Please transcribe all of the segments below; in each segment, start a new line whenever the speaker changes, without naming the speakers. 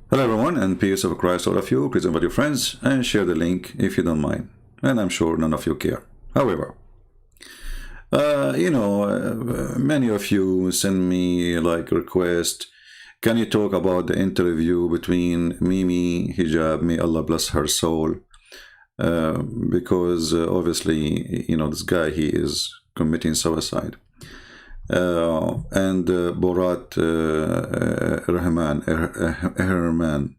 Hello everyone, and peace of Christ all of you. Please invite your friends and share the link if you don't mind. And I'm sure none of you care. However, many of you send me like request, can you talk about the interview between Mimi Hijab, may Allah bless her soul, because obviously, this guy, he is committing suicide. And Borat Ehrman.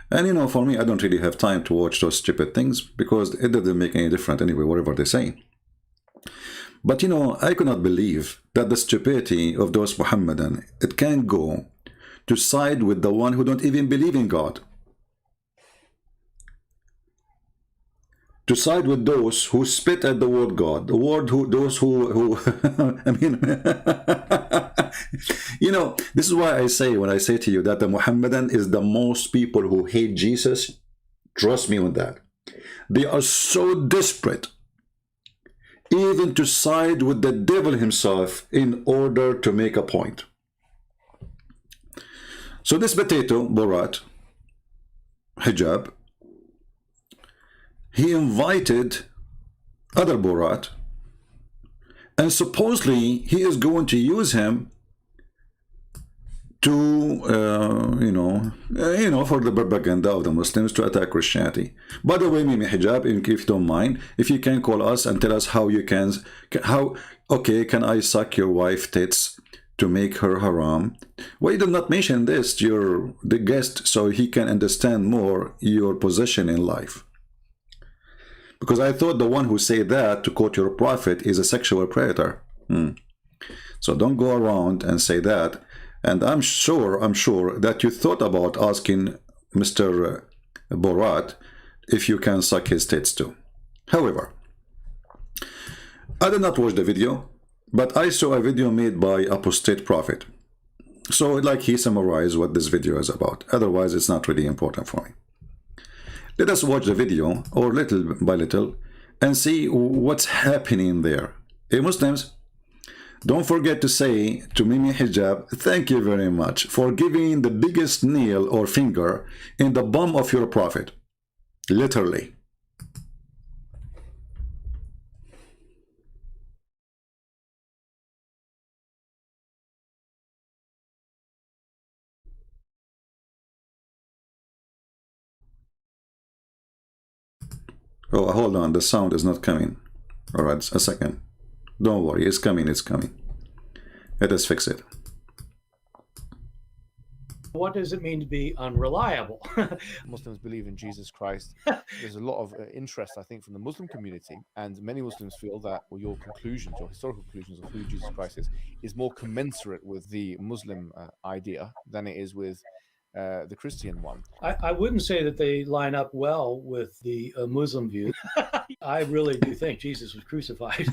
And for me, I don't really have time to watch those stupid things because it doesn't make any difference anyway, whatever they say. But I could not believe that the stupidity of those Muhammadan, it can go to side with the one who don't even believe in God. To side with those who spit at the word God, those who I mean, this is why I say, when I say to you that the Muhammadan is the most people who hate Jesus, trust me on that. They are so desperate, even to side with the devil himself in order to make a point. So this potato, Borat Hijab, he invited other Borat, and supposedly he is going to use him to, for the propaganda of the Muslims to attack Christianity. By the way, Mimi Hijab, if you don't mind, if you can call us and tell us how you can can I suck your wife tits to make her haram? Why you did not mention this to the guest so he can understand more your position in life? Because I thought the one who said that, to quote your prophet, is a sexual predator. So don't go around and say that. And I'm sure that you thought about asking Mr. Borat if you can suck his tits too. However, I did not watch the video, but I saw a video made by apostate prophet. So like he summarized what this video is about. Otherwise, it's not really important for me. Let us watch the video, or little by little, and see what's happening there. Hey Muslims, don't forget to say to Mimi Hijab, thank you very much for giving the biggest nail or finger in the bum of your prophet. Literally. Oh, hold on, the sound is not coming. All right, a second. Don't worry, it's coming, it's coming. Let us fix it.
What does it mean to be unreliable?
Muslims believe in Jesus Christ. There's a lot of interest, I think, from the Muslim community, and many Muslims feel that, well, your conclusions, your historical conclusions of who Jesus Christ is more commensurate with the Muslim idea than it is with the Christian one.
I wouldn't say that they line up well with the Muslim view. I really do think Jesus was crucified.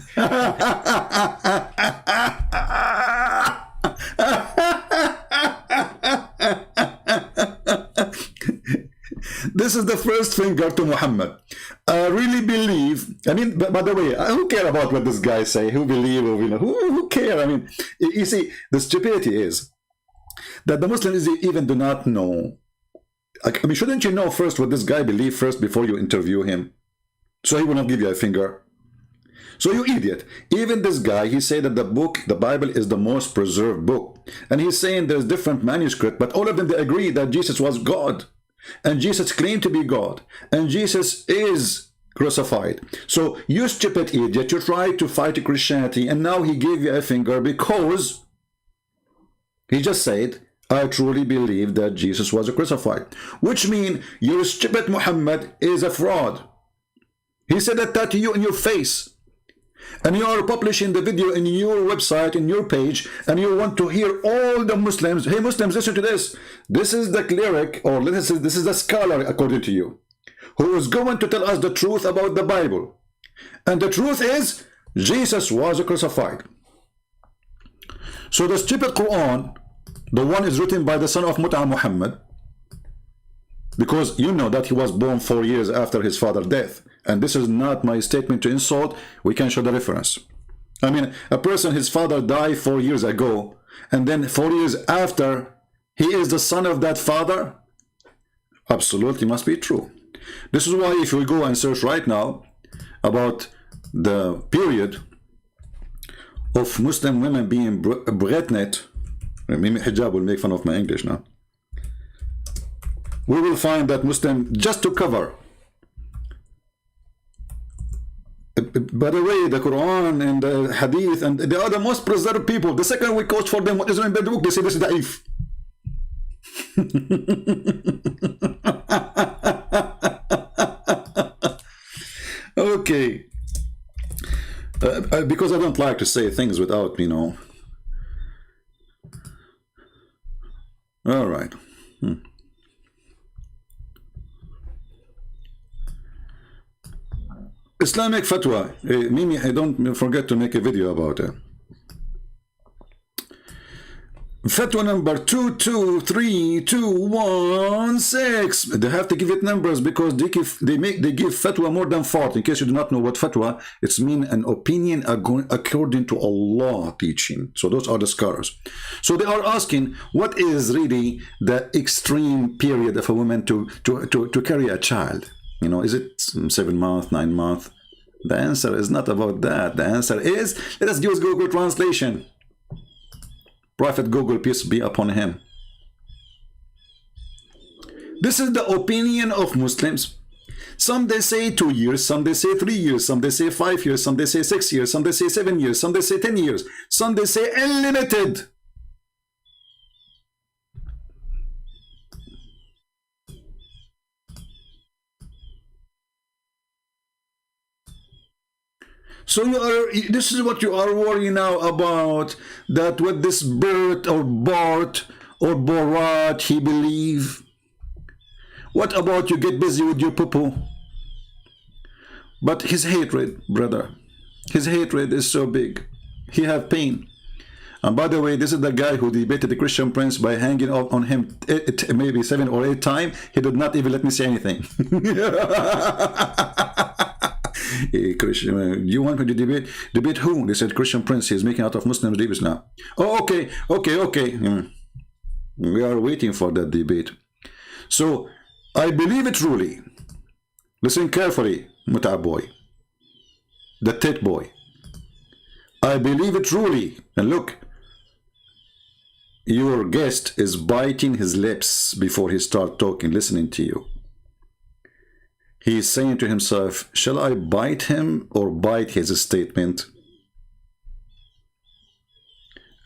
This is the first finger to Muhammad. I really believe, by the way, who care about what this guy say? Who believe, or, who care? I mean, you see, the stupidity is that the Muslims even do not know. I mean, shouldn't you know first what this guy believes first before you interview him? So he will not give you a finger. So you idiot. Even this guy, he said that the Bible is the most preserved book. And he's saying there's different manuscripts, but all of them, they agree that Jesus was God. And Jesus claimed to be God. And Jesus is crucified. So you stupid idiot, you tried to fight Christianity, and now he gave you a finger because he just said, I truly believe that Jesus was crucified. Which means your stupid Muhammad is a fraud. He said that to you in your face. And you are publishing the video in your website, in your page, and you want to hear all the Muslims. Hey Muslims, listen to this. This is the cleric, or this is the scholar, according to you, who is going to tell us the truth about the Bible. And the truth is, Jesus was crucified. So the stupid Quran, the one is written by the son of Borat Muhammad, because you know that he was born 4 years after his father's death. And this is not my statement to insult. We can show the reference. I mean, a person, his father died 4 years ago, and then 4 years after, he is the son of that father? Absolutely must be true. This is why if we go and search right now about the period of Muslim women being pregnant, Mimi Hijab will make fun of my English now. We will find that Muslim, just to cover. By the way, the Quran and the Hadith, and they are the most preserved people. The second we quote for them what is in the book, they say this is da'if. Okay. Because I don't like to say things without, you know. All right. Islamic fatwa. Mimi, I don't forget to make a video about it. Fatwa number 223216. They have to give it numbers because they give fatwa more than 40. In case you do not know what fatwa, it's mean an opinion according to Allah teaching. So those are the scholars. So they are asking, what is really the extreme period of a woman to carry a child? You know, is it 7 months, 9 months? The answer is not about that. The answer is, let us use Google Translation. Prophet Google, peace be upon him. This is the opinion of Muslims. Some they say 2 years, some they say 3 years, some they say 5 years, some they say 6 years, some they say 7 years, some they say 10 years, some they say unlimited. So this is what you are worrying now about, that what this Bert or Bart or Borat he believe. What about you get busy with your poo-poo? But his hatred, brother, his hatred is so big. He have pain. And by the way, this is the guy who debated the Christian Prince by hanging out on him maybe 7 or 8 times. He did not even let me say anything. Hey, Christian, you want me to debate? Debate who? They said Christian Prince. He's making out of Muslims debates now. Oh, okay. We are waiting for that debate. So, I believe it truly. Listen carefully, Muta boy. The tit boy. I believe it truly. And look, your guest is biting his lips before he starts talking, listening to you. He is saying to himself, shall I bite him or bite his statement?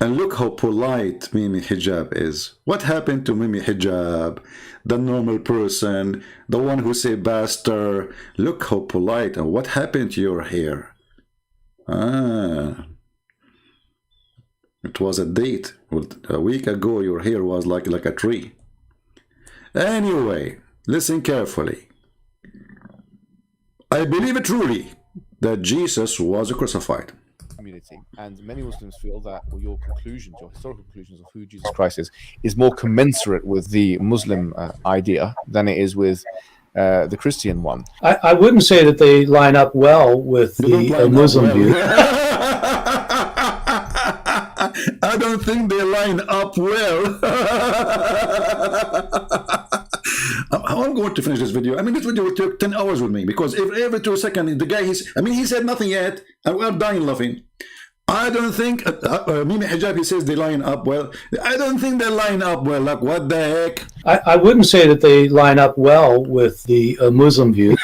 And look how polite Mimi Hijab is. What happened to Mimi Hijab? The normal person, the one who say bastard. Look how polite. And what happened to your hair? It was a date. A week ago your hair was like a tree. Anyway, listen carefully. I believe it truly that Jesus was crucified.
Community, and many Muslims feel that your conclusions, your historical conclusions of who Jesus Christ is more commensurate with the Muslim idea than it is with the Christian one.
I wouldn't say that they line up well with the Muslim view.
I don't think they line up well. I'm going to finish this video. I mean, this video will take 10 hours with me because every 2 seconds, the guy, he said nothing yet, and we're dying laughing. I don't think, Mimi Hijab, he says they line up well. I don't think they line up well. Like, what the heck?
I wouldn't say that they line up well with the Muslim view.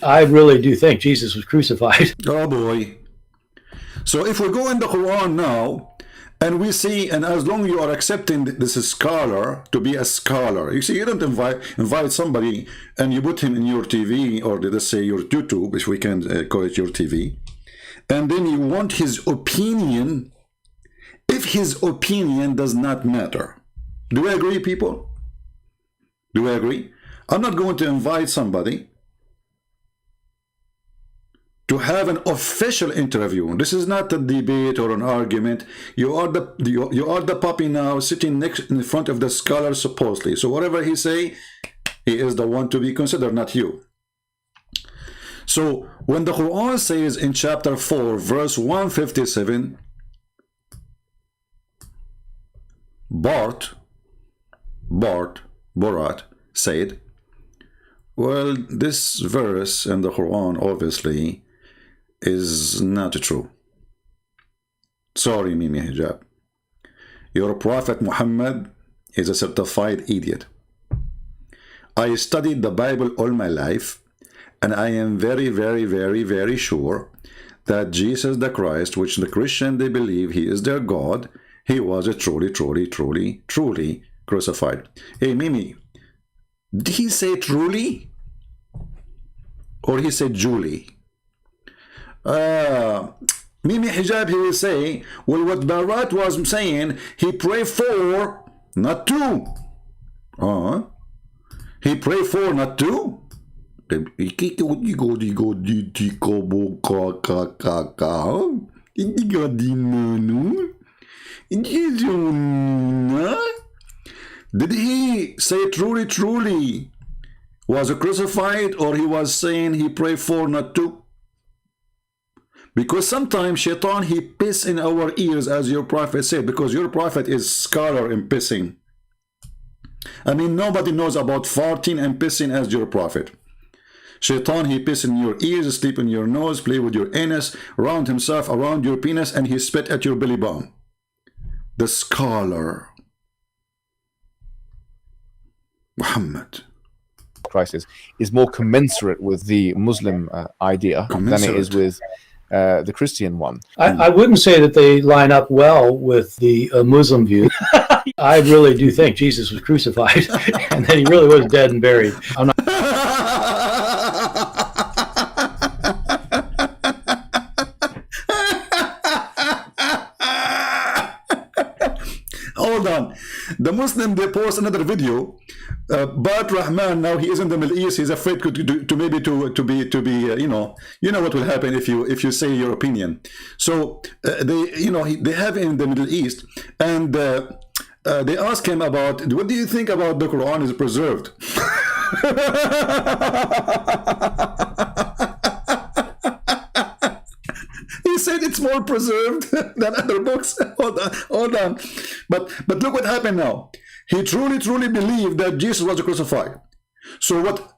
I really do think Jesus was crucified.
Oh, boy. So if we go in the Quran now, and we see, and as long as you are accepting this scholar to be a scholar, you see, you don't invite somebody and you put him in your TV, or let's say your YouTube, if we can call it your TV, and then you want his opinion, if his opinion does not matter. Do we agree, people? Do we agree? I'm not going to invite somebody to have an official interview. This is not a debate or an argument. You are the puppy now sitting in front of the scholar supposedly. So whatever he say, he is the one to be considered, not you. So when the Quran says in chapter 4, verse 157, Bart Borat, said, well, this verse in the Quran obviously is not true. Sorry, Mimi Hijab. Your Prophet Muhammad is a certified idiot. I studied the Bible all my life, and I am very, very, very, very sure that Jesus the Christ, which the Christian they believe he is their God, he was a truly, truly, truly, truly crucified. Hey, Mimi, did he say truly? Or he said Julie? Mimi Hijab, he will say, well, what Borat was saying, he prayed for, not to. He prayed for, not to. Did he say truly, truly was crucified, or he was saying he prayed for, not to? Because sometimes Shaitan, he piss in our ears, as your prophet said, because your prophet is scholar in pissing. I mean, nobody knows about farting and pissing as your prophet. Shaitan, he piss in your ears, sleep in your nose, play with your anus, round himself around your penis, and he spit at your belly button. The scholar Muhammad
Christ is more commensurate with the Muslim idea than it is with the Christian one.
I wouldn't say that they line up well with the Muslim view. I really do think Jesus was crucified and then he really was dead and buried. I'm not.
Hold on. The Muslim, they post another video. Bart Ehrman, now he is in the Middle East. He's afraid to be you know what will happen if you say your opinion. So they have in the Middle East, and they ask him about, what do you think about the Quran is preserved? He said it's more preserved than other books. Hold on. But look what happened now. He truly believed that Jesus was crucified. So what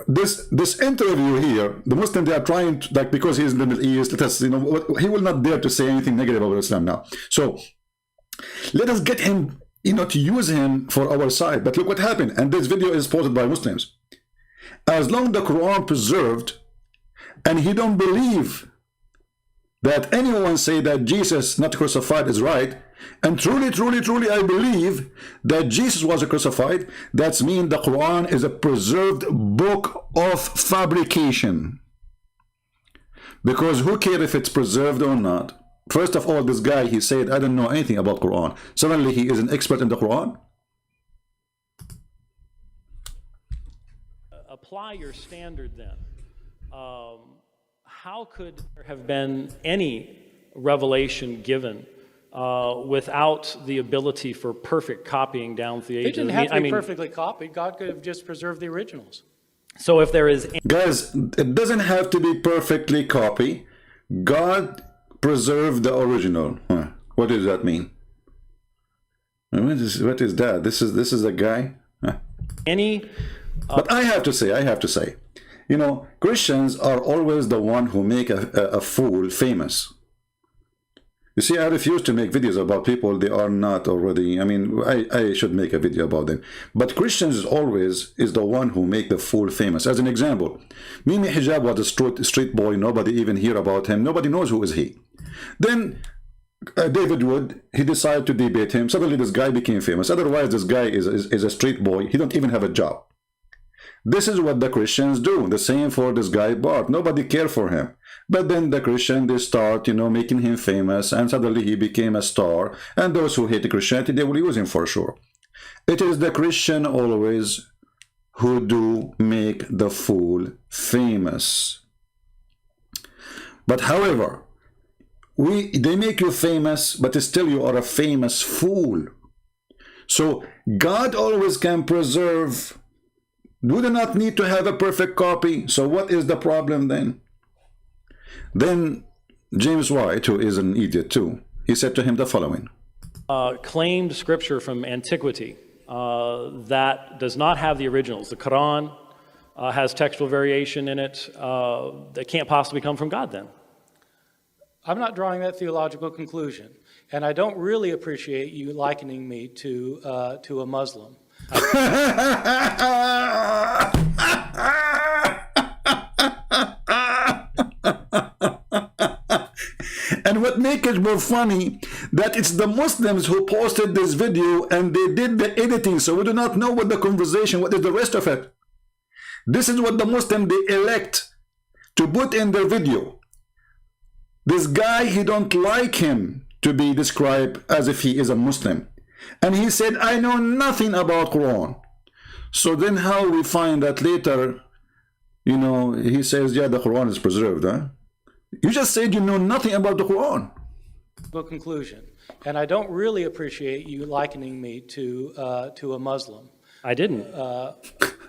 this interview here, the Muslim, they are trying to, like, because he's in the Middle East, let us, he will not dare to say anything negative about Islam now. So let us get him, to use him for our side. But look what happened. And this video is posted by Muslims. As long as the Quran preserved, and he don't believe that anyone say that Jesus not crucified is right, and truly I believe that Jesus was crucified, that means the Quran is a preserved book of fabrication. Because who cares if it's preserved or not? First of all, this guy, he said, I don't know anything about Quran. Suddenly he is an expert in the Quran.
Apply your standard then. How could there have been any revelation given without the ability for perfect copying down through the ages?
It didn't have to be perfectly copied. God could have just preserved the originals.
So if there is...
Guys, it doesn't have to be perfectly copied. God preserved the original. What does that mean? What is that? This is a guy? But I have to say, Christians are always the one who make a fool famous. You see, I refuse to make videos about people they are not already. I mean, I should make a video about them. But Christians always is the one who make the fool famous. As an example, Mimi Hijab was a street boy. Nobody even hear about him. Nobody knows who is he. Then David Wood, he decided to debate him. Suddenly this guy became famous. Otherwise, this guy is a street boy. He don't even have a job. This is what the Christians do. The same for this guy Bart. Nobody cared for him. But then the Christian, they start, making him famous, and suddenly he became a star. And those who hate Christianity, they will use him for sure. It is the Christian always who do make the fool famous. But however, they make you famous, but still you are a famous fool. So God always can preserve. We do not need to have a perfect copy. So what is the problem then? Then James White, who is an idiot too, he said to him the following.
Claimed scripture from antiquity
that does not have the originals. The Quran has textual variation in it that can't possibly come from God then. I'm not drawing that theological conclusion, and I don't really appreciate you likening me to a Muslim.
And what makes it more funny, that it's the Muslims who posted this video and they did the editing, so we do not know what the conversation, what is the rest of it. This is what the Muslim they elect to put in their video. This guy, he don't like him to be described as if he is a Muslim. And he said, I know nothing about Quran. So then how we find that later, you know, he says, yeah, the Quran is preserved, huh? You just said you know nothing about the Quran.
Conclusion. And I don't really appreciate you likening me to a Muslim. I didn't,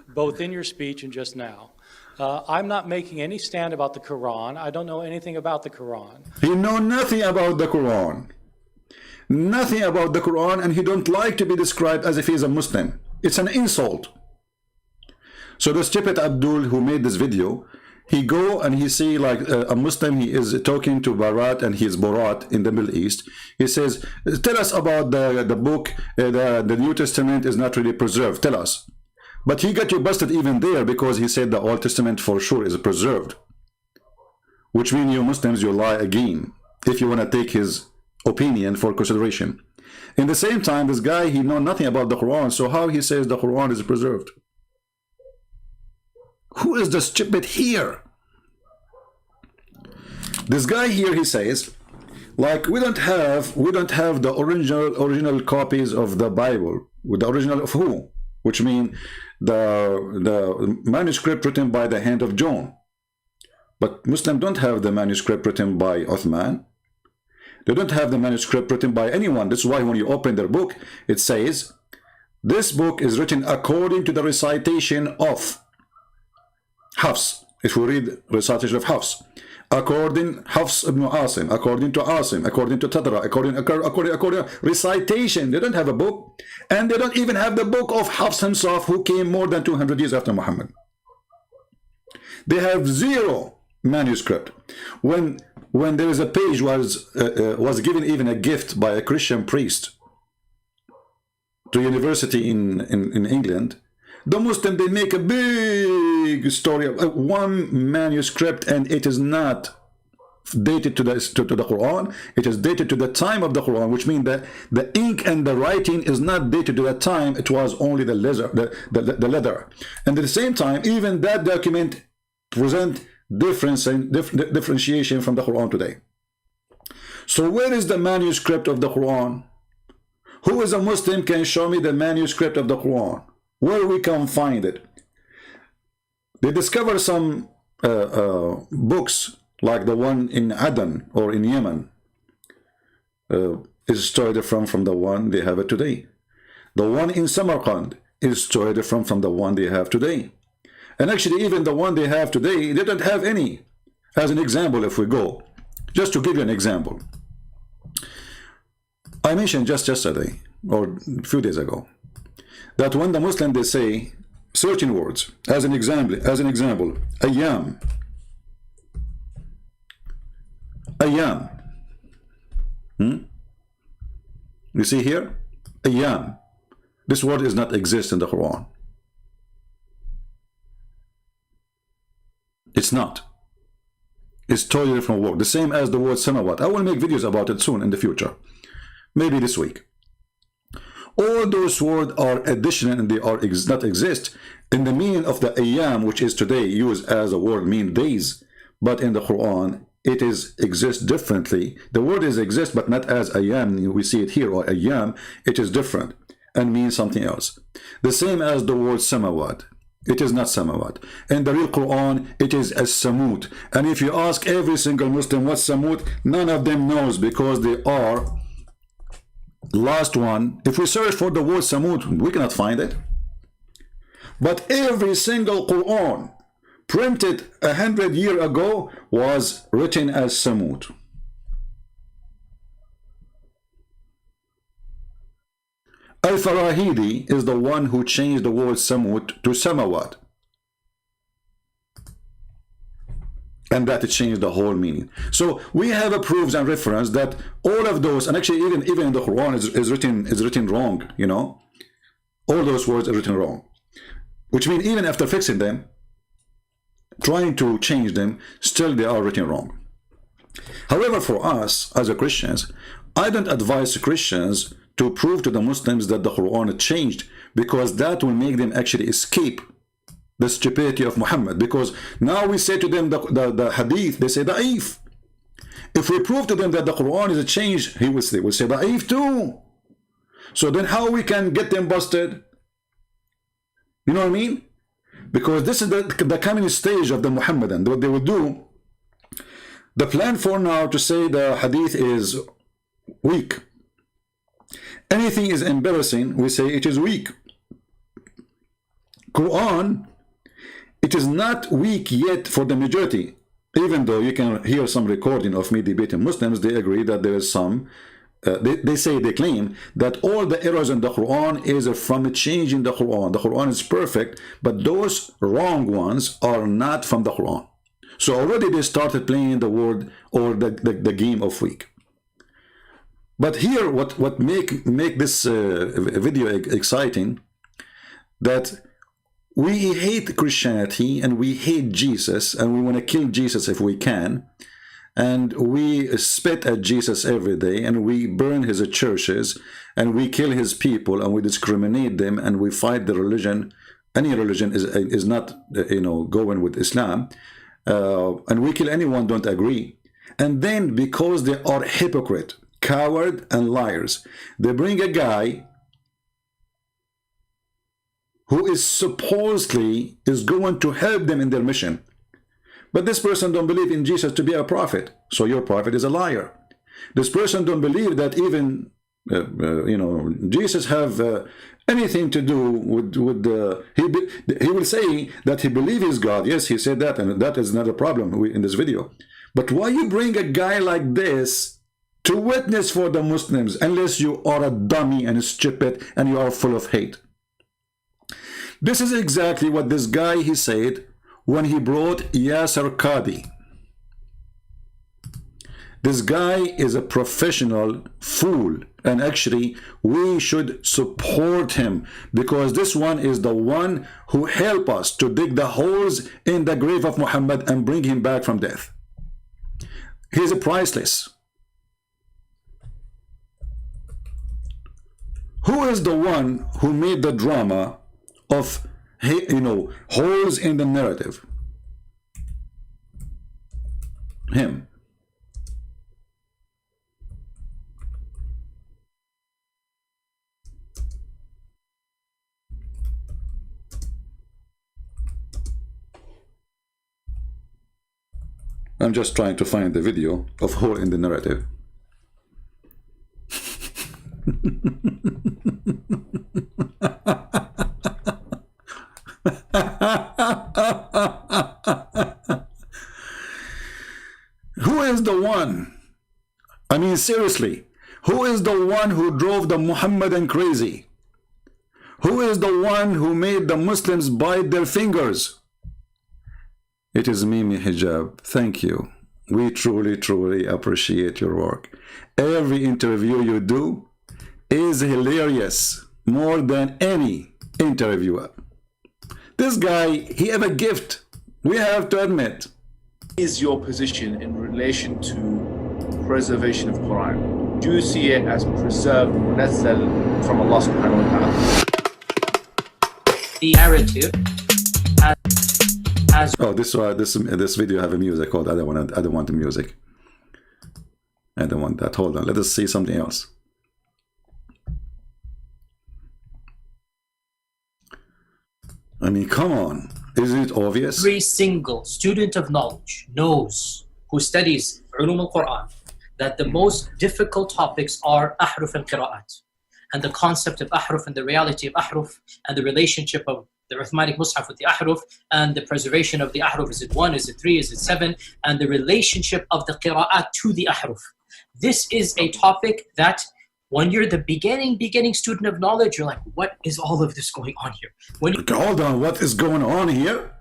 both in your speech and just now. I'm not making any stand about the Quran. I don't know anything about the Quran.
He know nothing about the Quran. Nothing about the Quran, and he don't like to be described as if he's a Muslim. It's an insult. So the stupid Abdul who made this video, he go and he see like a Muslim, he is talking to Barat, and he is Borat in the Middle East. He says, tell us about the book, the New Testament is not really preserved, tell us. But he got you busted even there because he said the Old Testament for sure is preserved. Which means you Muslims, you lie again, if you want to take his opinion for consideration. In the same time, this guy, he know nothing about the Quran, so how he says the Quran is preserved? Who is the stupid here? This guy here, he says, like we don't have the original copies of the Bible. With the original of who? Which means the manuscript written by the hand of John. But Muslims don't have the manuscript written by Uthman. They don't have the manuscript written by anyone. That's why when you open their book, it says, this book is written according to the recitation of Hafs. If we read recitation of Hafs, according Hafs ibn Asim, according to Asim, according to Tadra, according recitation. They don't have a book, and they don't even have the book of Hafs himself, who came more than 200 years after Muhammad. They have zero manuscript. When there is a page was given even a gift by a Christian priest to university in England, the Muslim, they make a big story of one manuscript, and it is not dated to the Quran. It is dated to the time of the Quran, which means that the ink and the writing is not dated to that time. It was only the leather. And at the same time, even that document present differentiation from the Quran today. So where is the manuscript of the Quran? Who is a Muslim can show me the manuscript of the Quran? Where we can find it? They discover some books like the one in Aden or in Yemen is totally different from the one they have it today. The one in Samarkand is totally different from the one they have today. And actually even the one they have today, they don't have any. As an example, if we go, just to give you an example, I mentioned just yesterday or a few days ago that when the Muslim they say certain words, as an example, ayyam, you see here, ayyam, this word is not exist in the Quran. It's not. It's totally different word, the same as the word samawat. I will make videos about it soon in the future, maybe this week. All those words are additional and they are not exist in the meaning of the ayyam, which is today used as a word mean days, but in the Quran it is exist differently. The word is exist, but not as ayyam we see it here, or ayyam. It is different and means something else. The same as the word samawat. It is not samawat. In the real Quran, it is as samut. And if you ask every single Muslim what's samut, none of them knows, because they are last one. If we search for the word samut, we cannot find it. But every single Quran printed 100 years ago was written as samut. Al-Farahidi is the one who changed the word Samut to Samawat. And that changed the whole meaning. So we have a proofs and reference that all of those, and actually even in the Quran is written wrong, you know. All those words are written wrong. Which means even after fixing them, trying to change them, still they are written wrong. However, for us as a Christians, I don't advise Christians to prove to the Muslims that the Quran changed, because that will make them actually escape the stupidity of Muhammad. Because now we say to them the hadith, they say da'if. If we prove to them that the Quran is a change, he will say da'if too. So then how we can get them busted? You know what I mean? Because this is the coming stage of the Muhammadan. What they will do, the plan for now to say the hadith is weak. Anything is embarrassing, we say it is weak. Quran, it is not weak yet for the majority. Even though you can hear some recording of me debating Muslims, they agree that there is some, they claim that all the errors in the Quran is from a change in the Quran. The Quran is perfect, but those wrong ones are not from the Quran. So already they started playing the word or the game of weak. But here, what make this video exciting, that we hate Christianity and we hate Jesus and we want to kill Jesus if we can, and we spit at Jesus every day and we burn his churches and we kill his people and we discriminate them and we fight the religion. Any religion is not, you know, going with Islam, and we kill anyone don't agree. And then because they are hypocrite, coward and liars, they bring a guy who is supposedly is going to help them in their mission. But this person don't believe in Jesus to be a prophet, so your prophet is a liar. This person don't believe that even you know, Jesus have anything to do with he will say that he believes he's God. Yes, he said that, and that is not a problem in this video. But why you bring a guy like this to witness for the Muslims, unless you are a dummy and stupid and you are full of hate? This is exactly what this guy he said when he brought Yasser Qadi. This guy is a professional fool, and actually we should support him, because this one is the one who helped us to dig the holes in the grave of Muhammad and bring him back from death. He's priceless. Who is the one who made the drama of, you know, holes in the narrative? Him. I'm just trying to find the video of hole in the narrative. Who is the one? I mean, seriously, who is the one who drove the Muhammadan crazy? Who is the one who made the Muslims bite their fingers? It is Mimi Hijab. Thank you. We truly, truly appreciate your work. Every interview you do is hilarious, more than any interviewer. This guy, he have a gift. We have to admit.
Is your position in relation to preservation of Quran? Do you see it as preserved, munazzal from Allah subhanahu wa ta'ala?
The narrative as
oh, this video have a music called I don't want the music. I don't want that. Hold on, let us see something else. I mean, come on. Isn't it obvious?
every single student of knowledge knows, who studies Ulum al-Quran, that the most difficult topics are ahruf and qira'at, and the concept of ahruf and the reality of ahruf, and the relationship of the Uthmanic Mus'haf with the ahruf, and the preservation of the ahruf. Is it 1? Is it 3? Is it 7? And the relationship of the qira'at to the ahruf. This is a topic that when you're the beginning student of knowledge, you're like, what is all of this going on here? When you
Hold on, what is going on here?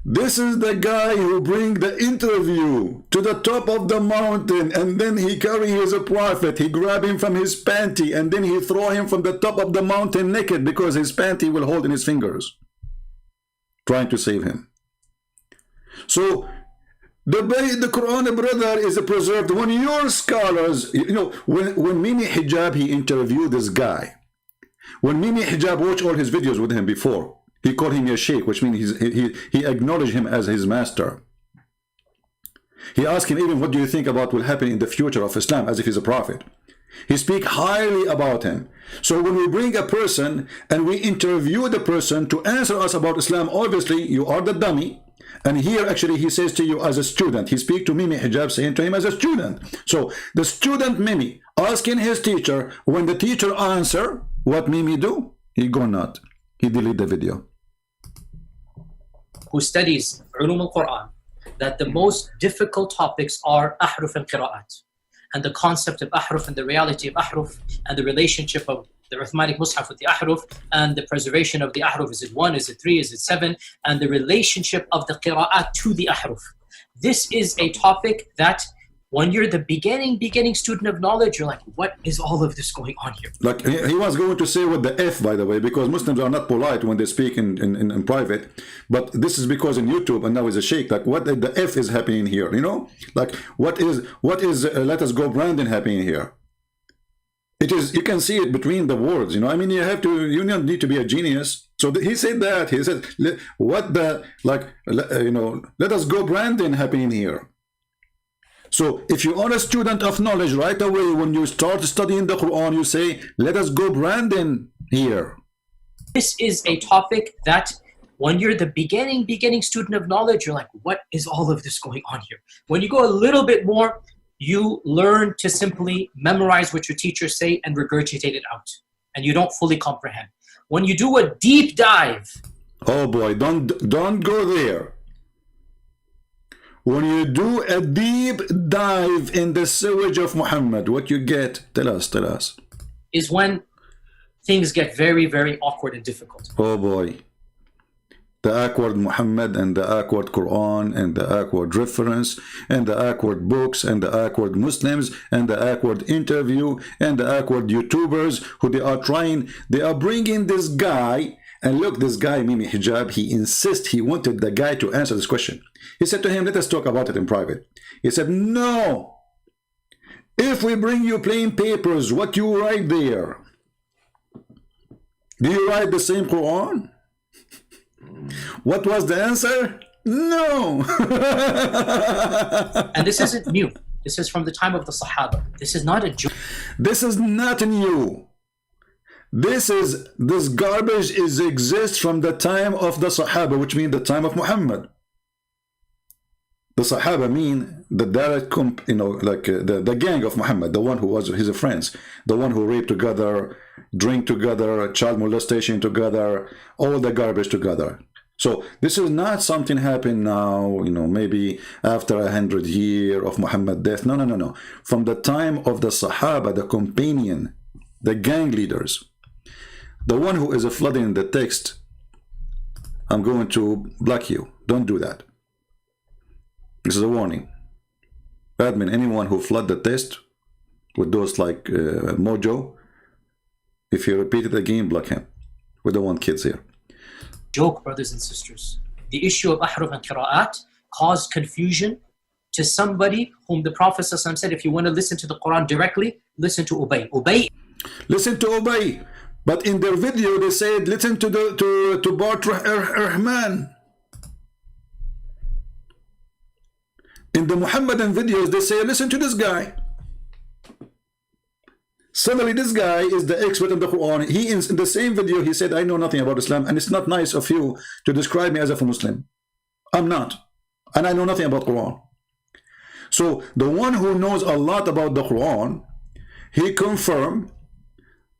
This is the guy who bring the interview to the top of the mountain, and then he carry his prophet, he grab him from his panty, and then he throw him from the top of the mountain naked because his panty will hold in his fingers, trying to save him. So the Quran, brother, is preserved. When your scholars, you know, when Mimi Hijab, he interviewed this guy. When Mimi Hijab watched all his videos with him before, he called him a sheikh, which means he acknowledged him as his master. He asked him even, what do you think about what will happen in the future of Islam, as if he's a prophet. He speak highly about him. So when we bring a person and we interview the person to answer us about Islam, obviously you are the dummy. And here actually he says to you as a student, he speak to Mimi Hijab saying to him as a student. So the student Mimi asking his teacher, when the teacher answer, what Mimi do? He go not. He delete the video.
who studies Ulum al-Quran, that the most difficult topics are ahruf and qira'at, and the concept of ahruf and the reality of ahruf and the relationship of the Uthmanic Mus'haf with the ahruf and the preservation of the ahruf. Is it 1? Is it 3? Is it 7? And the relationship of the qira'at to the ahruf. This is a topic that when you're the beginning student of knowledge, you're like, what is all of this going on here?
Like he was going to say with the F, by the way, because Muslims are not polite when they speak in private, but this is because in YouTube, and now is a sheikh, like what the F is happening here, you know? Like what is let us go Brandon happening here? It is, you can see it between the words, you know. I mean, you don't need to be a genius. So he said that, he said, what the, like, you know, let us go Brandon happening here. So if you are a student of knowledge, right away when you start studying the Quran, you say, let us go Brandon here.
This is a topic that when you're the beginning student of knowledge, you're like, what is all of this going on here? When you go a little bit more, you learn to simply memorize what your teachers say and regurgitate it out, and you don't fully comprehend. When you do a deep dive,
oh boy, don't go there. When you do a deep dive in the sewage of Muhammad, what you get? Tell us.
Is when things get very, very awkward and difficult.
Oh boy. The awkward Muhammad and the awkward Quran and the awkward reference and the awkward books and the awkward Muslims and the awkward interview and the awkward YouTubers who they are bringing this guy. And look, this guy, Mimi Hijab, he insists, he wanted the guy to answer this question. He said to him, let us talk about it in private. He said, no. If we bring you plain papers, what you write there? Do you write the same Quran? What was the answer? No.
And this isn't new. This is from the time of the Sahaba. This is not a joke.
This is not new. This garbage exists from the time of the Sahaba, which means the time of Muhammad. The Sahaba mean the direct, you know, like the gang of Muhammad, the one who was his friends, the one who raped together, drink together, child molestation together, all the garbage together. So this is not something happened now, you know, maybe after 100 years of Muhammad's death. No. From the time of the Sahaba, the companion, the gang leaders, the one who is flooding the text, I'm going to block you. Don't do that. This is a warning. Admin, anyone who flood the text with those like mojo, if you repeat it again, block him. We don't want kids here.
Joke, brothers and sisters. The issue of ahruf and qira'at caused confusion to somebody whom the Prophet ﷺ said, if you want to listen to the Quran directly, listen to Ubay.
Listen to Ubay. But in their video, they said, listen to Bart Ehrman. In the Muhammadan videos, they say, listen to this guy. Suddenly, this guy is the expert in the Quran. He, in the same video, he said, I know nothing about Islam, and it's not nice of you to describe me as a Muslim. I'm not. And I know nothing about Quran. So, the one who knows a lot about the Quran, he confirmed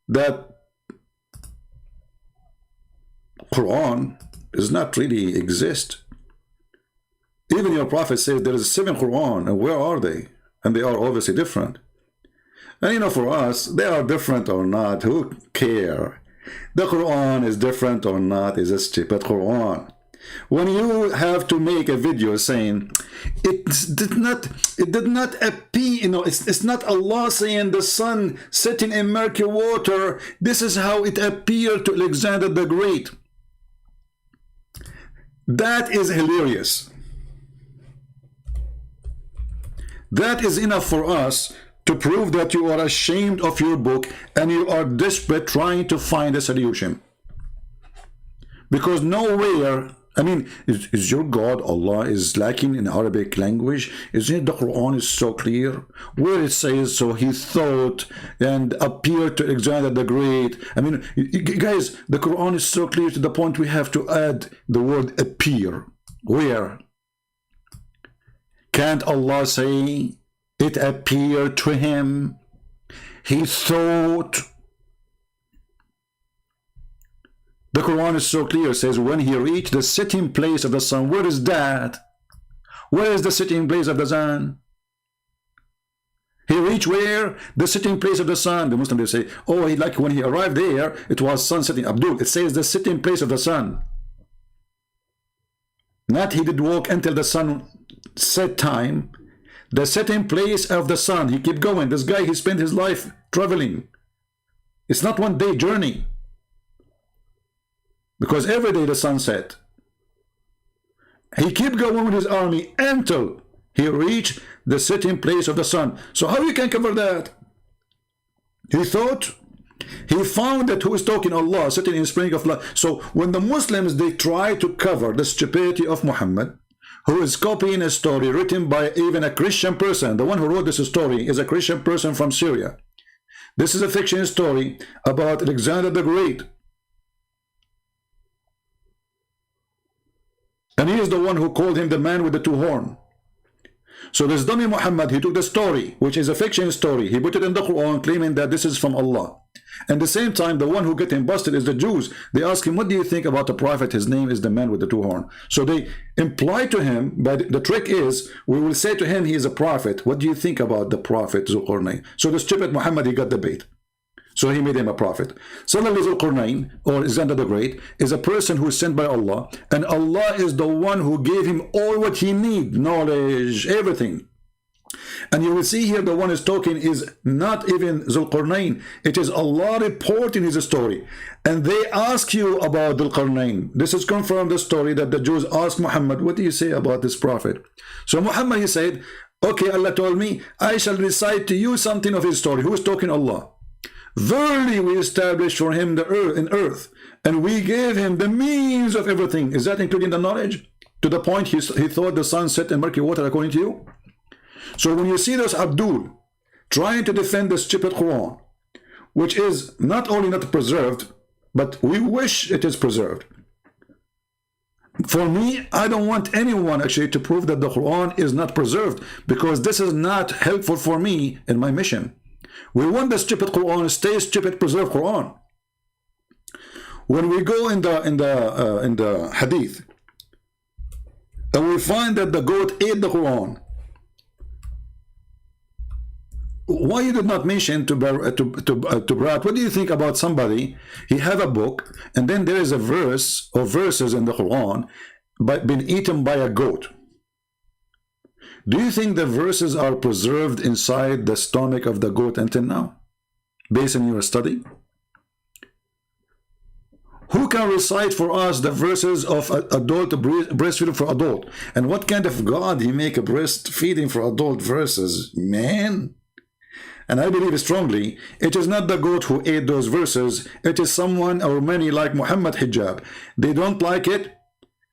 that Quran does not really exist. Even your prophet says there is 7 Quran, and where are they? And they are obviously different. And you know, for us, they are different or not, who care? The Quran is different or not is a stupid Quran. When you have to make a video saying it did not appear, you know, it's not Allah saying the sun setting in murky water, this is how it appeared to Alexander the Great. That is hilarious. That is enough for us to prove that you are ashamed of your book and you are desperate trying to find a solution. Because nowhere, I mean, is your God, Allah, is lacking in Arabic language? Isn't it the Quran is so clear? Where it says, so he thought and appeared to Alexander the Great. I mean, guys, the Quran is so clear to the point we have to add the word appear. Where? Can't Allah say, it appeared to him, he thought? The Quran is so clear, it says, when he reached the sitting place of the sun. Where is that? Where is the sitting place of the sun? He reached where? The sitting place of the sun. The Muslims, they say, oh, like when he arrived there, it was sun sitting. Abdul, it says the sitting place of the sun. Not he did walk until the sun set time. The setting place of the sun. He kept going. This guy, he spent his life traveling. It's not one day journey. Because every day the sun set. He kept going with his army until he reached the setting place of the sun. So how you can cover that? He thought, he found that who is talking Allah, sitting in spring of life. So when the Muslims, they try to cover the stupidity of Muhammad, who is copying a story written by even a Christian person. The one who wrote this story is a Christian person from Syria. This is a fiction story about Alexander the Great. And he is the one who called him the man with the two horns. So this dummy Muhammad, he took the story, which is a fiction story, he put it in the Quran, claiming that this is from Allah. And at the same time, the one who get him busted is the Jews. They ask him, what do you think about the prophet? His name is the man with the two horns. So they imply to him, but the trick is, we will say to him, he is a prophet. What do you think about the prophet Zulqarnain? So the stupid Muhammad, he got the bait. So he made him a prophet. Similarly, Zulqarnain, or Alexander the Great, is a person who is sent by Allah, and Allah is the one who gave him all what he needs, knowledge, everything. And you will see here the one is talking is not even Zulqarnain. It is Allah reporting his story. And they ask you about Zulqarnain. This is confirmed the story that the Jews asked Muhammad, what do you say about this prophet? So Muhammad, he said, okay, Allah told me, I shall recite to you something of his story. Who is talking? Allah. Verily we established for him the earth, and we gave him the means of everything. Is that including the knowledge? To the point he thought the sun set in murky water according to you? So when you see this Abdul trying to defend the stupid Quran, which is not only not preserved, but we wish it is preserved. For me, I don't want anyone actually to prove that the Quran is not preserved, because this is not helpful for me in my mission. We want the stupid Quran, stay stupid, preserve Quran. When we go in the Hadith, and we find that the goat ate the Quran, why you did not mention to Borat? What do you think about somebody? He have a book, and then there is a verse or verses in the Quran, but been eaten by a goat. Do you think the verses are preserved inside the stomach of the goat until now, based on your study? Who can recite for us the verses of adult breastfeeding for adult? And what kind of God he make a breastfeeding for adult verses? Man. And I believe strongly, it is not the goat who ate those verses. It is someone or many like Muhammad Hijab. They don't like it.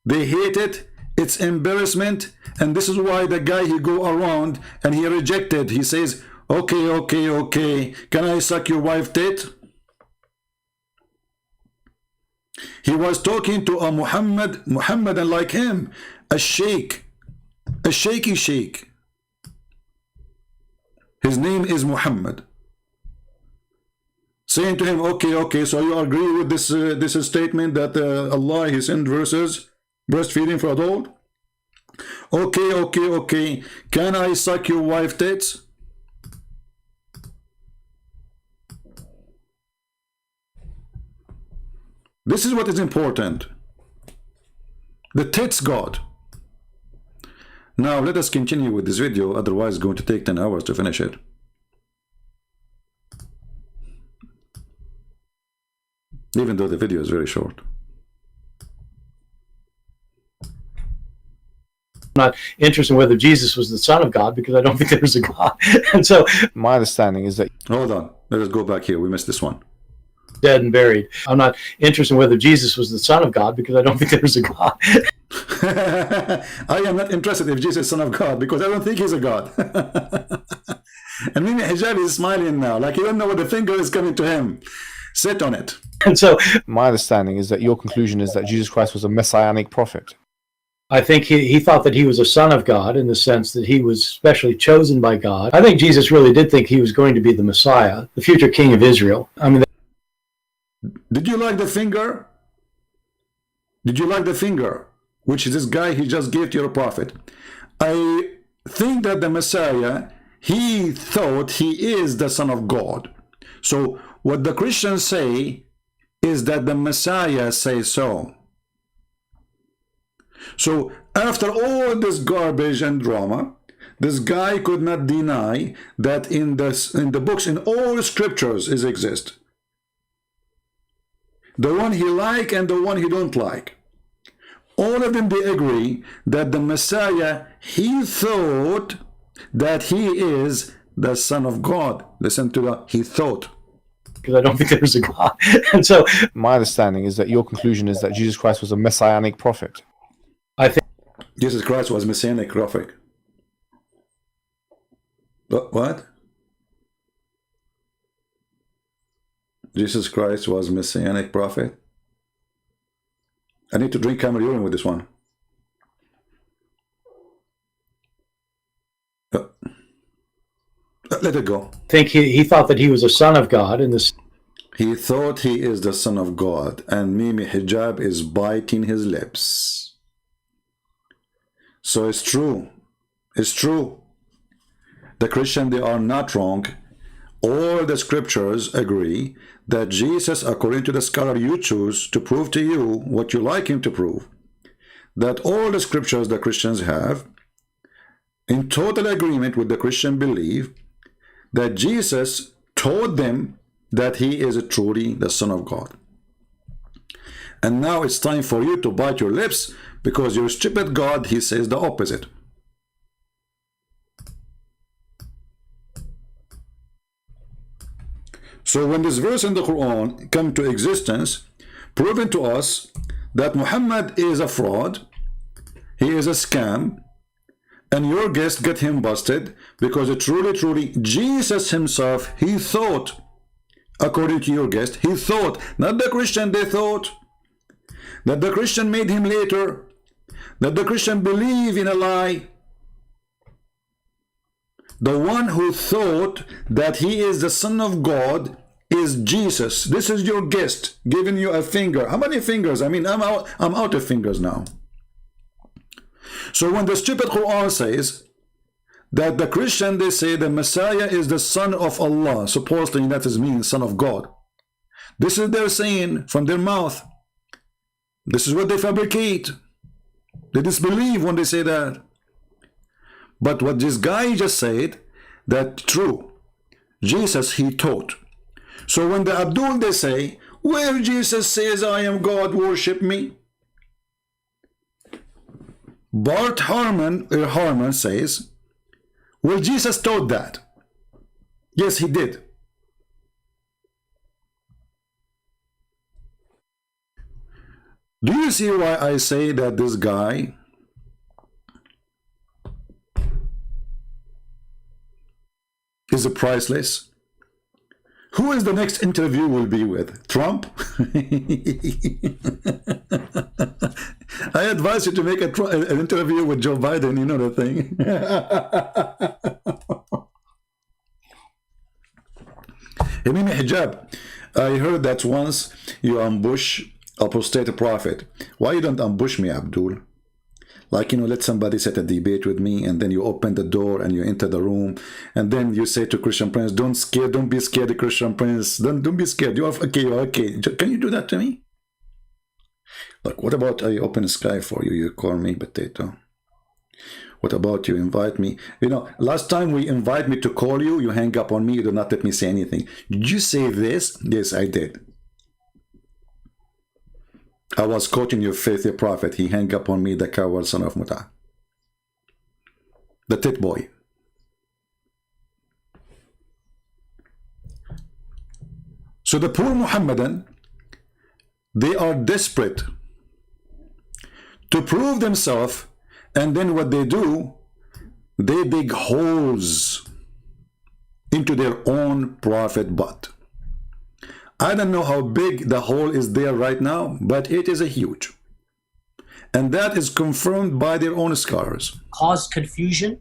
They hate it. It's embarrassment. And this is why the guy, he go around and he rejected. He says, okay, okay, okay. Can I suck your wife tit? He was talking to a Muhammadan like him, a sheikh, a shaky sheikh. His name is Muhammad. Saying to him, okay, okay, so you agree with this statement that Allah, he sent verses, breastfeeding for adult? Okay, okay, okay. Can I suck your wife tits? This is what is important. The tits God. Now let us continue with this video, otherwise it's going to take 10 hours to finish it. Even though the video is very short.
Not interested in whether Jesus was the Son of God, because I don't think there's a God. And so,
My understanding is that
Hold on, let us go back here. We missed this one.
dead and buried. I'm not interested in whether Jesus was the Son of God, because I don't think there's a God.
I am not interested if Jesus is Son of God, because I don't think he's a God. And Mimi Hijab is smiling now, like he don't know what the finger is coming to him. Sit on it.
And so,
my understanding is that your conclusion is that Jesus Christ was a messianic prophet.
I think he thought that he was a son of God in the sense that he was specially chosen by God. I think Jesus really did think he was going to be the Messiah, the future king of Israel. I mean,
Did you like the finger? Did you like the finger? Which is this guy he just gave to your prophet. I think that the Messiah, he thought he is the Son of God. So what the Christians say is that the Messiah says so. So after all this garbage and drama, this guy could not deny that in the books, in all scriptures is exist. The one he like and the one he don't like. All of them, they agree that the Messiah, he thought that he is the Son of God. Listen to that, he thought.
because I don't think there's a God. And so,
My understanding is that your conclusion is that Jesus Christ was a messianic prophet.
I think
Jesus Christ was messianic prophet. But what? Jesus Christ was messianic prophet? I need to drink camel urine with this one. Let it go.
he thought that he was a son of God in this.
He thought he is the Son of God, and Mimi Hijab is biting his lips. So it's true. It's true. The Christian, they are not wrong. All the scriptures agree that Jesus, according to the scholar you choose to prove to you what you like him to prove, that all the scriptures the Christians have, in total agreement with the Christian belief, that Jesus taught them that he is truly the Son of God. And now it's time for you to bite your lips, because your stupid God, he says the opposite. So when this verse in the Quran come to existence, proving to us that Muhammad is a fraud, he is a scam, and your guest get him busted, because truly Jesus himself, he thought, according to your guest, he thought, not the Christian, they thought, that the Christian made him later, that the Christian believe in a lie. The one who thought that he is the Son of God is Jesus. This is your guest giving you a finger. How many fingers? I mean, I'm out of fingers now. So when the stupid Quran says that the Christian, they say the Messiah is the Son of Allah, supposedly that means Son of God. This is their saying from their mouth. This is what they fabricate. They disbelieve when they say that. But what this guy just said, that true. Jesus, he taught. So when the Abdul, they say, where Jesus says, I am God, worship me. Bart Ehrman says, well, Jesus taught that. Yes, he did. Do you see why I say that this guy is priceless? Who is the next interview will be with? Trump? I advise you to make an interview with Joe Biden, you know the thing. Mimi Hijab, I heard that once you ambush apostate prophet. Why you don't ambush me, Abdul? Like, you know, let somebody set a debate with me, and then you open the door and you enter the room, and then you say to Christian Prince, don't be scared, Christian Prince. Don't be scared. You're okay. Can you do that to me? Look, what about I open sky for you? You call me potato. What about you invite me? You know, last time we invite me to call you, you hang up on me. You do not let me say anything. Did you say this? Yes, I did. I was quoting your faithful prophet. He hung up on me, the coward son of Muta. The tit boy. So the poor Muhammadan, they are desperate to prove themselves, and then what they do, they dig holes into their own prophet butt. I don't know how big the hole is there right now, but it is a huge. And that is confirmed by their own scholars.
Cause confusion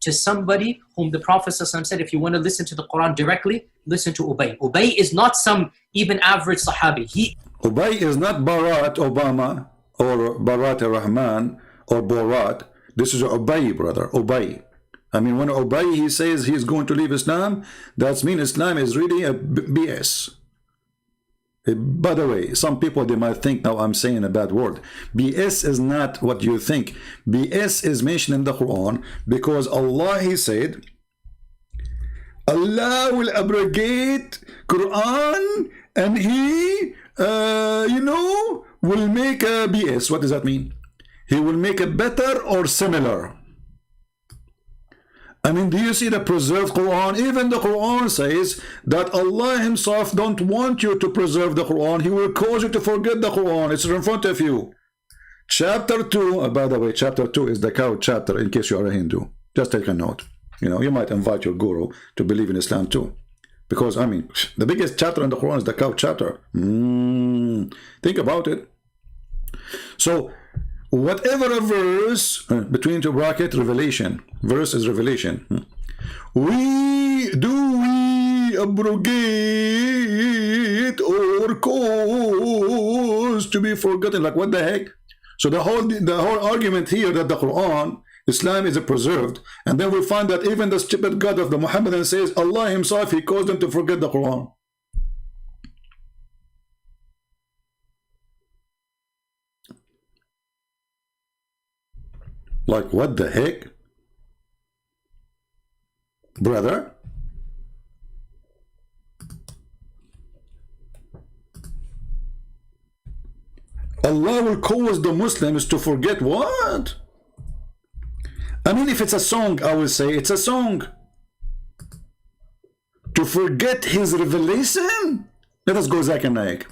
to somebody whom the Prophet ﷺ said, if you want to listen to the Quran directly, listen to Ubay. Ubay is not some even average Sahabi.
Ubay is not Barack Obama or Borat Ehrman or Borat. This is Ubay, brother, Ubay. I mean, when Ubay, he says he's going to leave Islam, that means Islam is really a BS. By the way, some people, they might think now I'm saying a bad word. BS is not what you think. BS is mentioned in the Quran because Allah, he said, Allah will abrogate Quran and he, will make a BS. What does that mean? He will make a better or similar. I mean, do you see the preserved Quran? Even the Quran says that Allah himself don't want you to preserve the Quran. He will cause you to forget the Quran. It's in front of you. Chapter 2, by the way, chapter 2 is the cow chapter, in case you are a Hindu. Just take a note. You know, you might invite your guru to believe in Islam too. Because, I mean, the biggest chapter in the Quran is the cow chapter. Think about it. So, whatever a verse, between two brackets, revelation. Verse is revelation. We abrogate or cause to be forgotten. Like, what the heck? So the whole argument here that the Quran, Islam is preserved, and then we find that even the stupid God of the Muhammadan says Allah himself, he caused them to forget the Quran. Like, what the heck? Brother? Allah will cause the Muslims to forget what? I mean, if it's a song, I will say it's a song. To forget his revelation? Let us go Zakir Naik.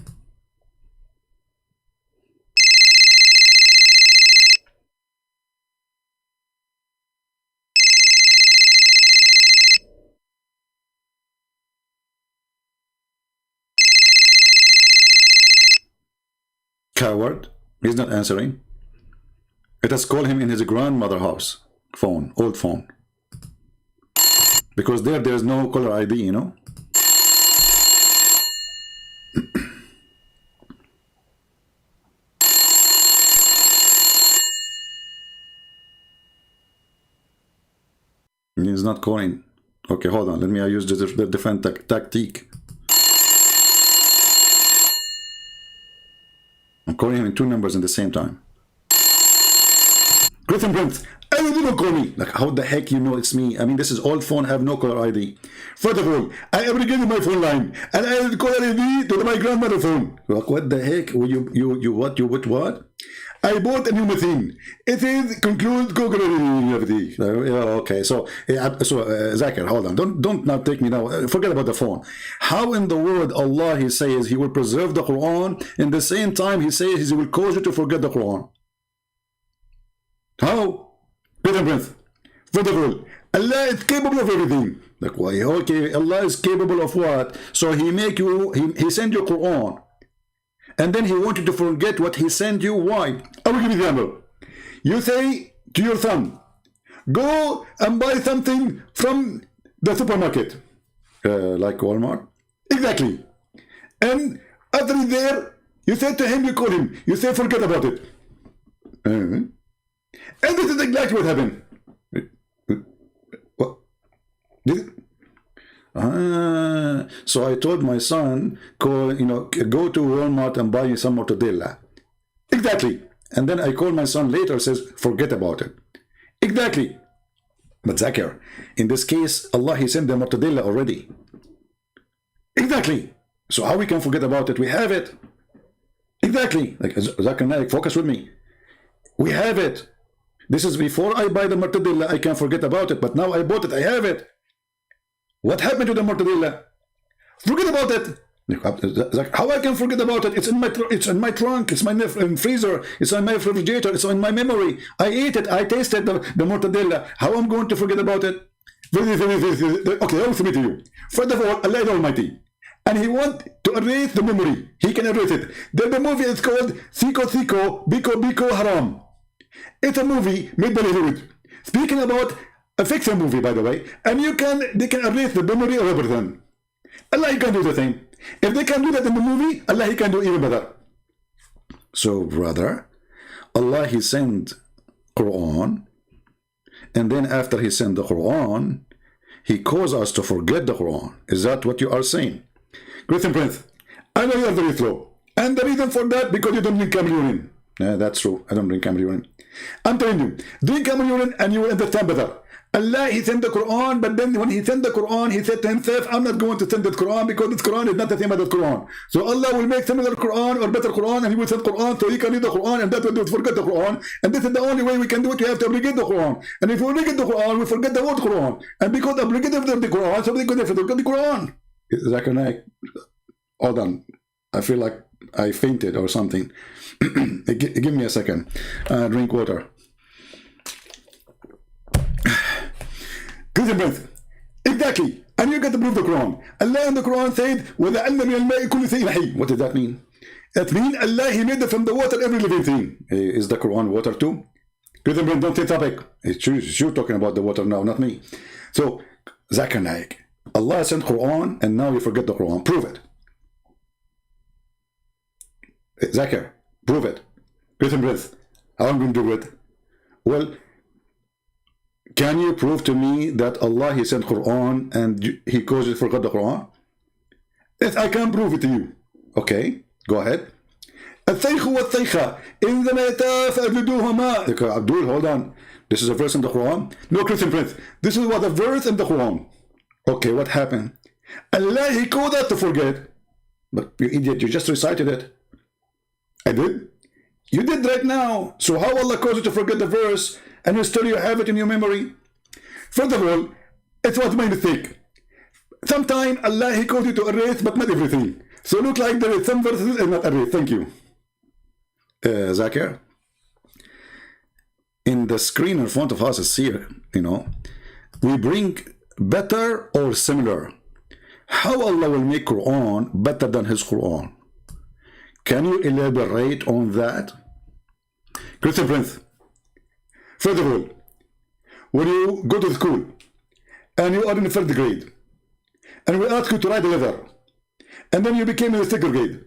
Coward. He's not answering. Let us call him in his grandmother's house. Phone. Old phone. Because there's no caller ID, you know. He's not calling. Okay, hold on. Let me use the different tactic. I'm calling him in two numbers at the same time. Griffin Brent, I don't call me. Like, how the heck you know it's me? I mean, this is old phone, have no caller ID. First of all, I abrogated my phone line, and I added caller ID to my grandmother's phone. Like, what the heck? What? I bought a new machine. It is conclude Google. Okay, so Zakir, hold on. Don't now take me now. Forget about the phone. How in the world Allah he says he will preserve the Quran, in the same time he says he will cause you to forget the Quran? How? Peter Prince. First of all, Allah is capable of everything. Like, why? Okay, Allah is capable of what? So he make you. He send you Quran. And then he wanted to forget what he sent you. Why? I will give you the example. You say to your son, go and buy something from the supermarket. Like Walmart. Exactly. And after he's there, you say to him, you call him. You say, forget about it. And this is exactly what happened. What? So I told my son, go to Walmart and buy some mortadella. Exactly. And then I call my son later, says, forget about it. Exactly. But Zakir, in this case, Allah, He sent the Mortadella already. Exactly. So how we can forget about it? We have it. Exactly. Like Zakir Naik, focus with me. We have it. This is before I buy the Mortadella, I can forget about it. But now I bought it, I have it. What happened to the Mortadella? Forget about it. How I can forget about it? It's in my trunk. It's my freezer. It's in my refrigerator. It's in my memory. I ate it. I tasted the Mortadella. How I'm going to forget about it? Okay, I will submit to you. First of all, Allah is Almighty, and He wants to erase the memory. He can erase it. The movie is called Siko Siko Biko Biko Haram. It's a movie made by Hollywood, speaking about a fiction movie, by the way, and they can erase the memory of everything. Allah, He can do the same. If they can do that in the movie, Allah, He can do even better. So, brother, Allah, He sent Quran, and then after He sent the Quran, He caused us to forget the Quran. Is that what you are saying? Christian Prince, I know you are very slow. And the reason for that, because you don't drink camel urine. Yeah, that's true. I don't drink camel urine. I'm telling you, drink camel urine and you will understand better. Allah, He sent the Quran, but then when He sent the Quran, He said to Himself, I'm not going to send the Quran because this Quran is not the same as the Quran. So Allah will make similar Quran or better Quran, and He will send Quran so He can read the Quran, and that will forget the Quran. And this is the only way we can do it. We have to abrogate the Quran. And if we abrogate the Quran, we forget the word Quran. And because abrogative of the Quran, so we could forget the Quran. Zakir Naik, hold on. I feel like I fainted or something. Give me a second. Drink water. Christian Prince, exactly. And you get to prove the Quran. Allah in the Quran said, what does that mean? That means Allah, He made from the water every living thing. Is the Quran water too? Christian Prince, don't say topic. It's you talking about the water now, not me. So, Zakir Naik, Allah sent Quran and now you forget the Quran. Prove it. Zakir, prove it. Christian Prince, how am I going to do it? Well, can you prove to me that Allah, He sent Quran and He caused you to forget the Quran? Yes, I can prove it to you. Okay, go ahead. الثيخ والثيخة إنما يتفادوهما. Abdul, hold on. This is a verse in the Quran? No, Christian Prince. This is what a verse in the Quran. Okay, what happened? Allah, He caused us to forget. But you idiot, you just recited it. I did? You did right now. So how Allah caused you to forget the verse and you still have it in your memory? First of all, it was my mistake. Sometimes Allah, He caused you to erase, but not everything. So look like there is some verses and not erased. Thank you. Zakir, in the screen in front of us is here, we bring better or similar. How Allah will make Quran better than His Quran? Can you elaborate on that? Christian Prince, first of all, when you go to school and you are in the 3rd grade and we ask you to write a letter, and then you became in the 2nd grade,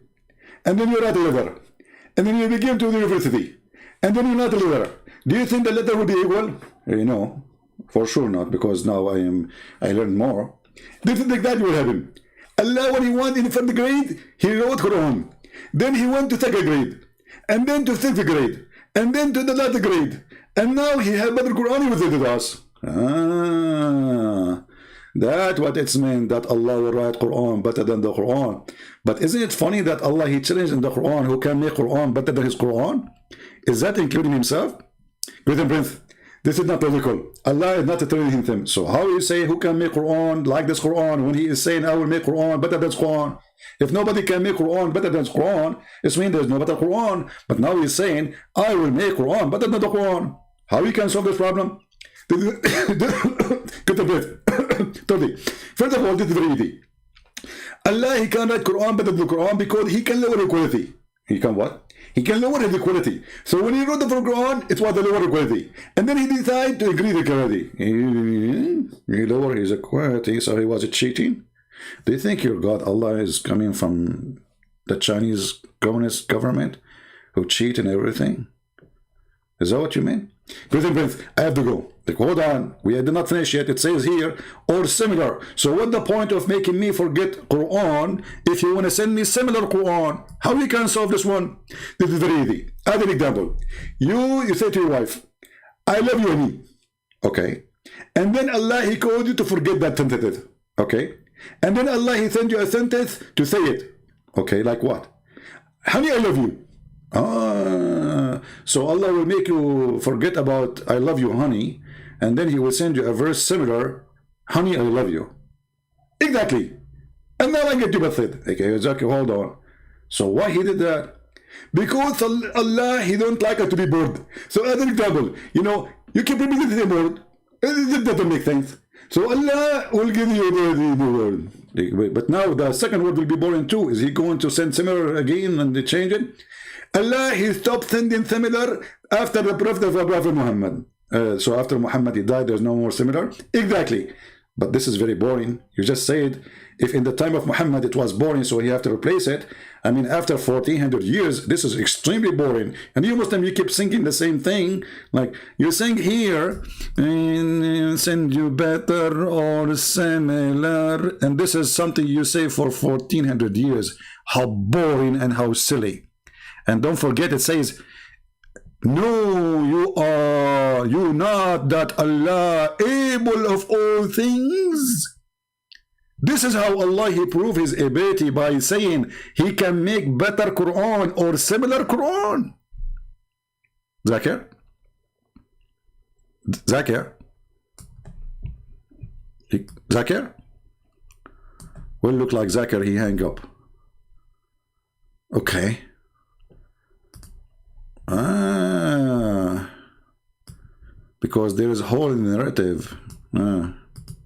and then you write a letter, and then you begin to the university, and then you write a letter, do you think the letter will be equal? No, for sure not, because now I learn more. This is exactly what happened. Allah, when He went in the 3rd grade, He wrote Quran. Then He went to 2nd grade, and then to 6th grade, and then to the last grade, and now He had better Quran He visited us. That's what it's meant, that Allah will write Quran better than the Quran. But isn't it funny that Allah, He challenged in the Quran who can make Quran better than His Quran? Is that including Himself? Christian Prince, this is not logical. Allah is not challenging Him. So how you say who can make Quran like this Quran when He is saying I will make Quran better than Quran? If nobody can make Quran better than Quran, it means there's no better Quran. But now He's saying I will make Quran better than the Quran. How we can solve this problem? First of all, this is very easy. Allah, He can write Quran better than the Quran because He can lower the quality. He can what? He can lower the quality. So when He wrote the Quran, it was the lower quality. And then He decided to increase the quality. He lowered His quality, so He was cheating. Do you think your God, Allah, is coming from the Chinese communist government who cheat and everything? Is that what you mean? Prince, I have to go. Like, hold on, we did not finish yet. It says here, or similar. So what the point of making me forget Quran if you want to send me similar Quran? How we can solve this one? This is very easy. As an example, you say to your wife, I love you, honey. Okay. And then Allah, He called you to forget that sentence. Okay. And then Allah, He sent you a sentence to say it. Okay, like what? Honey, I love you. So Allah will make you forget about I love you, honey, and then He will send you a verse similar, honey, I love you. Exactly. And now I get to method. Okay, exactly, hold on. So why He did that? Because Allah, He don't like us to be bored. So as an example, you know, you keep repeating the same word. It doesn't make sense. So Allah will give you the word. But now the second word will be boring too. Is He going to send similar again and they change it? Allah, He stopped sending similar after the Prophet of Prophet Muhammad. So after Muhammad, he died, there's no more similar. Exactly. But this is very boring. You just said, if in the time of Muhammad it was boring, so you have to replace it. I mean, after 1400 years, this is extremely boring. And you Muslim, you keep singing the same thing. Like, you sing here, and send you better or similar. And this is something you say for 1400 years. How boring and how silly. And don't forget, it says, no, you not that Allah able of all things. This is how Allah, He proved His ability by saying He can make better Quran or similar Quran. Zakir? Zakir? Zakir? Will look like Zakir, he hang up. Okay. Because there is a hole in the narrative.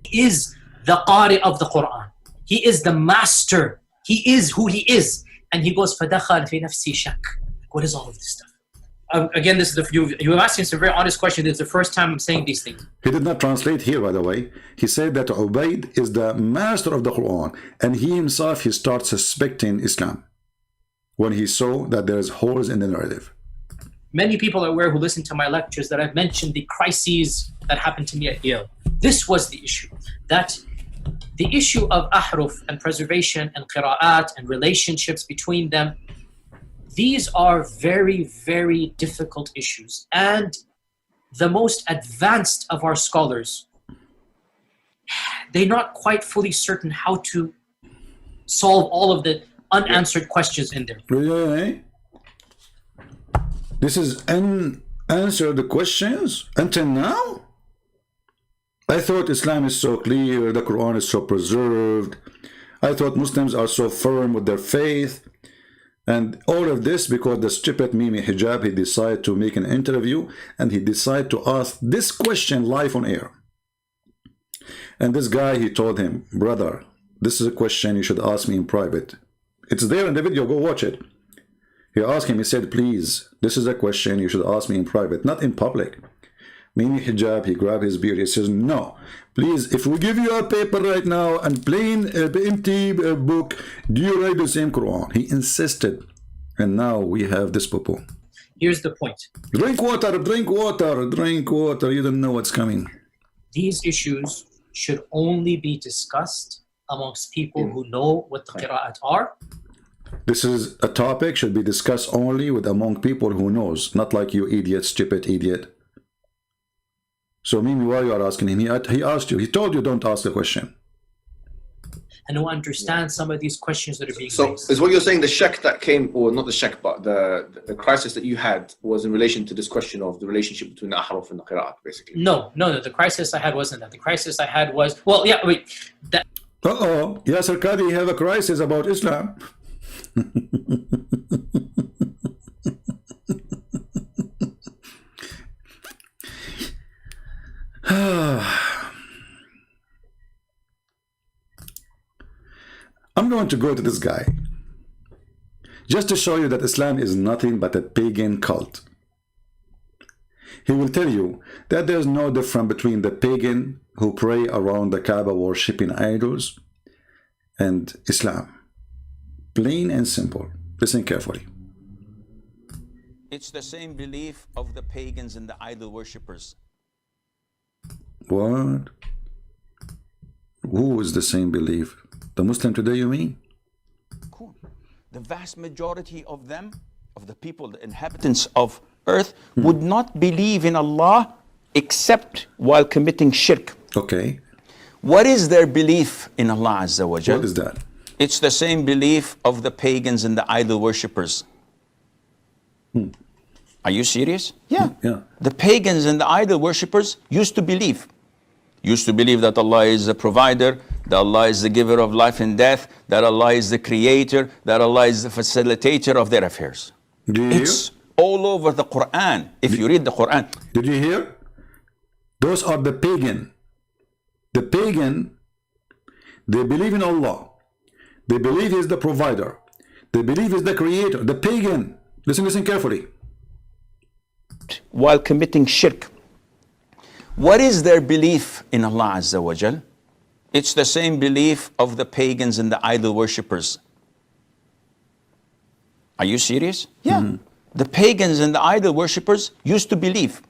He is the Qari of the Quran. He is the master. He is who He is. And He goes, فَدَخَلْ فِي نَفْسِي شَكْ. What is all of this stuff? Again, this is you were asking some very honest question. This is the first time I'm saying these things.
He did not translate here, by the way. He said that Ubaid is the master of the Quran. And he himself, he starts suspecting Islam when he saw that there is holes in the narrative.
Many people are aware who listen to my lectures that I've mentioned the crises that happened to me at Yale. This was the issue. That the issue of ahruf and preservation and qira'at and relationships between them, these are very, very difficult issues. And the most advanced of our scholars, they're not quite fully certain how to solve all of the unanswered questions in there.
Really? This is unanswered the questions until now? I thought Islam is so clear, the Quran is so preserved. I thought Muslims are so firm with their faith. And all of this because the stupid Mimi Hijab, he decided to make an interview and he decided to ask this question live on air. And this guy, he told him, brother, this is a question you should ask me in private. It's there in the video, go watch it. He asked him, he said, please, this is a question you should ask me in private, not in public. Mimi Hijab, he grabbed his beard, he says, no, please, if we give you a paper right now and plain empty book, do you write the same Quran? He insisted, and now we have this poo-poo.
Here's the point.
Drink water, drink water, drink water, you don't know what's coming.
These issues should only be discussed amongst people who know what the qira'at are.
This is a topic should be discussed only with among people who knows, not like you idiot, stupid idiot. So Mimi, why you are asking him? He asked you. He told you don't ask the question.
And who understand some of these questions that are being
So
raised.
is what you're saying the shak that came, or not the shak, but the crisis that you had was in relation to this question of the relationship between the ahruf and the qira'at, basically?
No. The crisis I had wasn't that. The crisis I had was, well, yeah, wait. That,
Uh-oh, Yasser Qadi have a crisis about Islam. I'm going to go to this guy just to show you that Islam is nothing but a pagan cult. He will tell you that there's no difference between the pagan who pray around the Kaaba worshipping idols and Islam. Plain and simple. Listen carefully.
It's the same belief of the pagans and the idol worshippers.
What? Who is the same belief? The Muslim today, you mean?
Cool. The vast majority of them, of the people, the inhabitants of earth, would not believe in Allah except while committing shirk.
Okay.
What is their belief in Allah Azza wa Jal?
What is that?
It's the same belief of the pagans and the idol worshippers. Are you serious? Yeah.
Yeah.
The pagans and the idol worshippers used to believe that Allah is the provider, that Allah is the giver of life and death, that Allah is the creator, that Allah is the facilitator of their affairs.
Do you
It's all over the Quran. If you read the Quran.
Did you hear? Those are the pagan. The pagan, they believe in Allah. They believe He is the provider. They believe He is the creator. The pagan. Listen carefully.
While committing shirk. What is their belief in Allah Azza wa Jal? It's the same belief of the pagans and the idol worshippers. Are you serious? Yeah. The pagans and the idol worshippers used to believe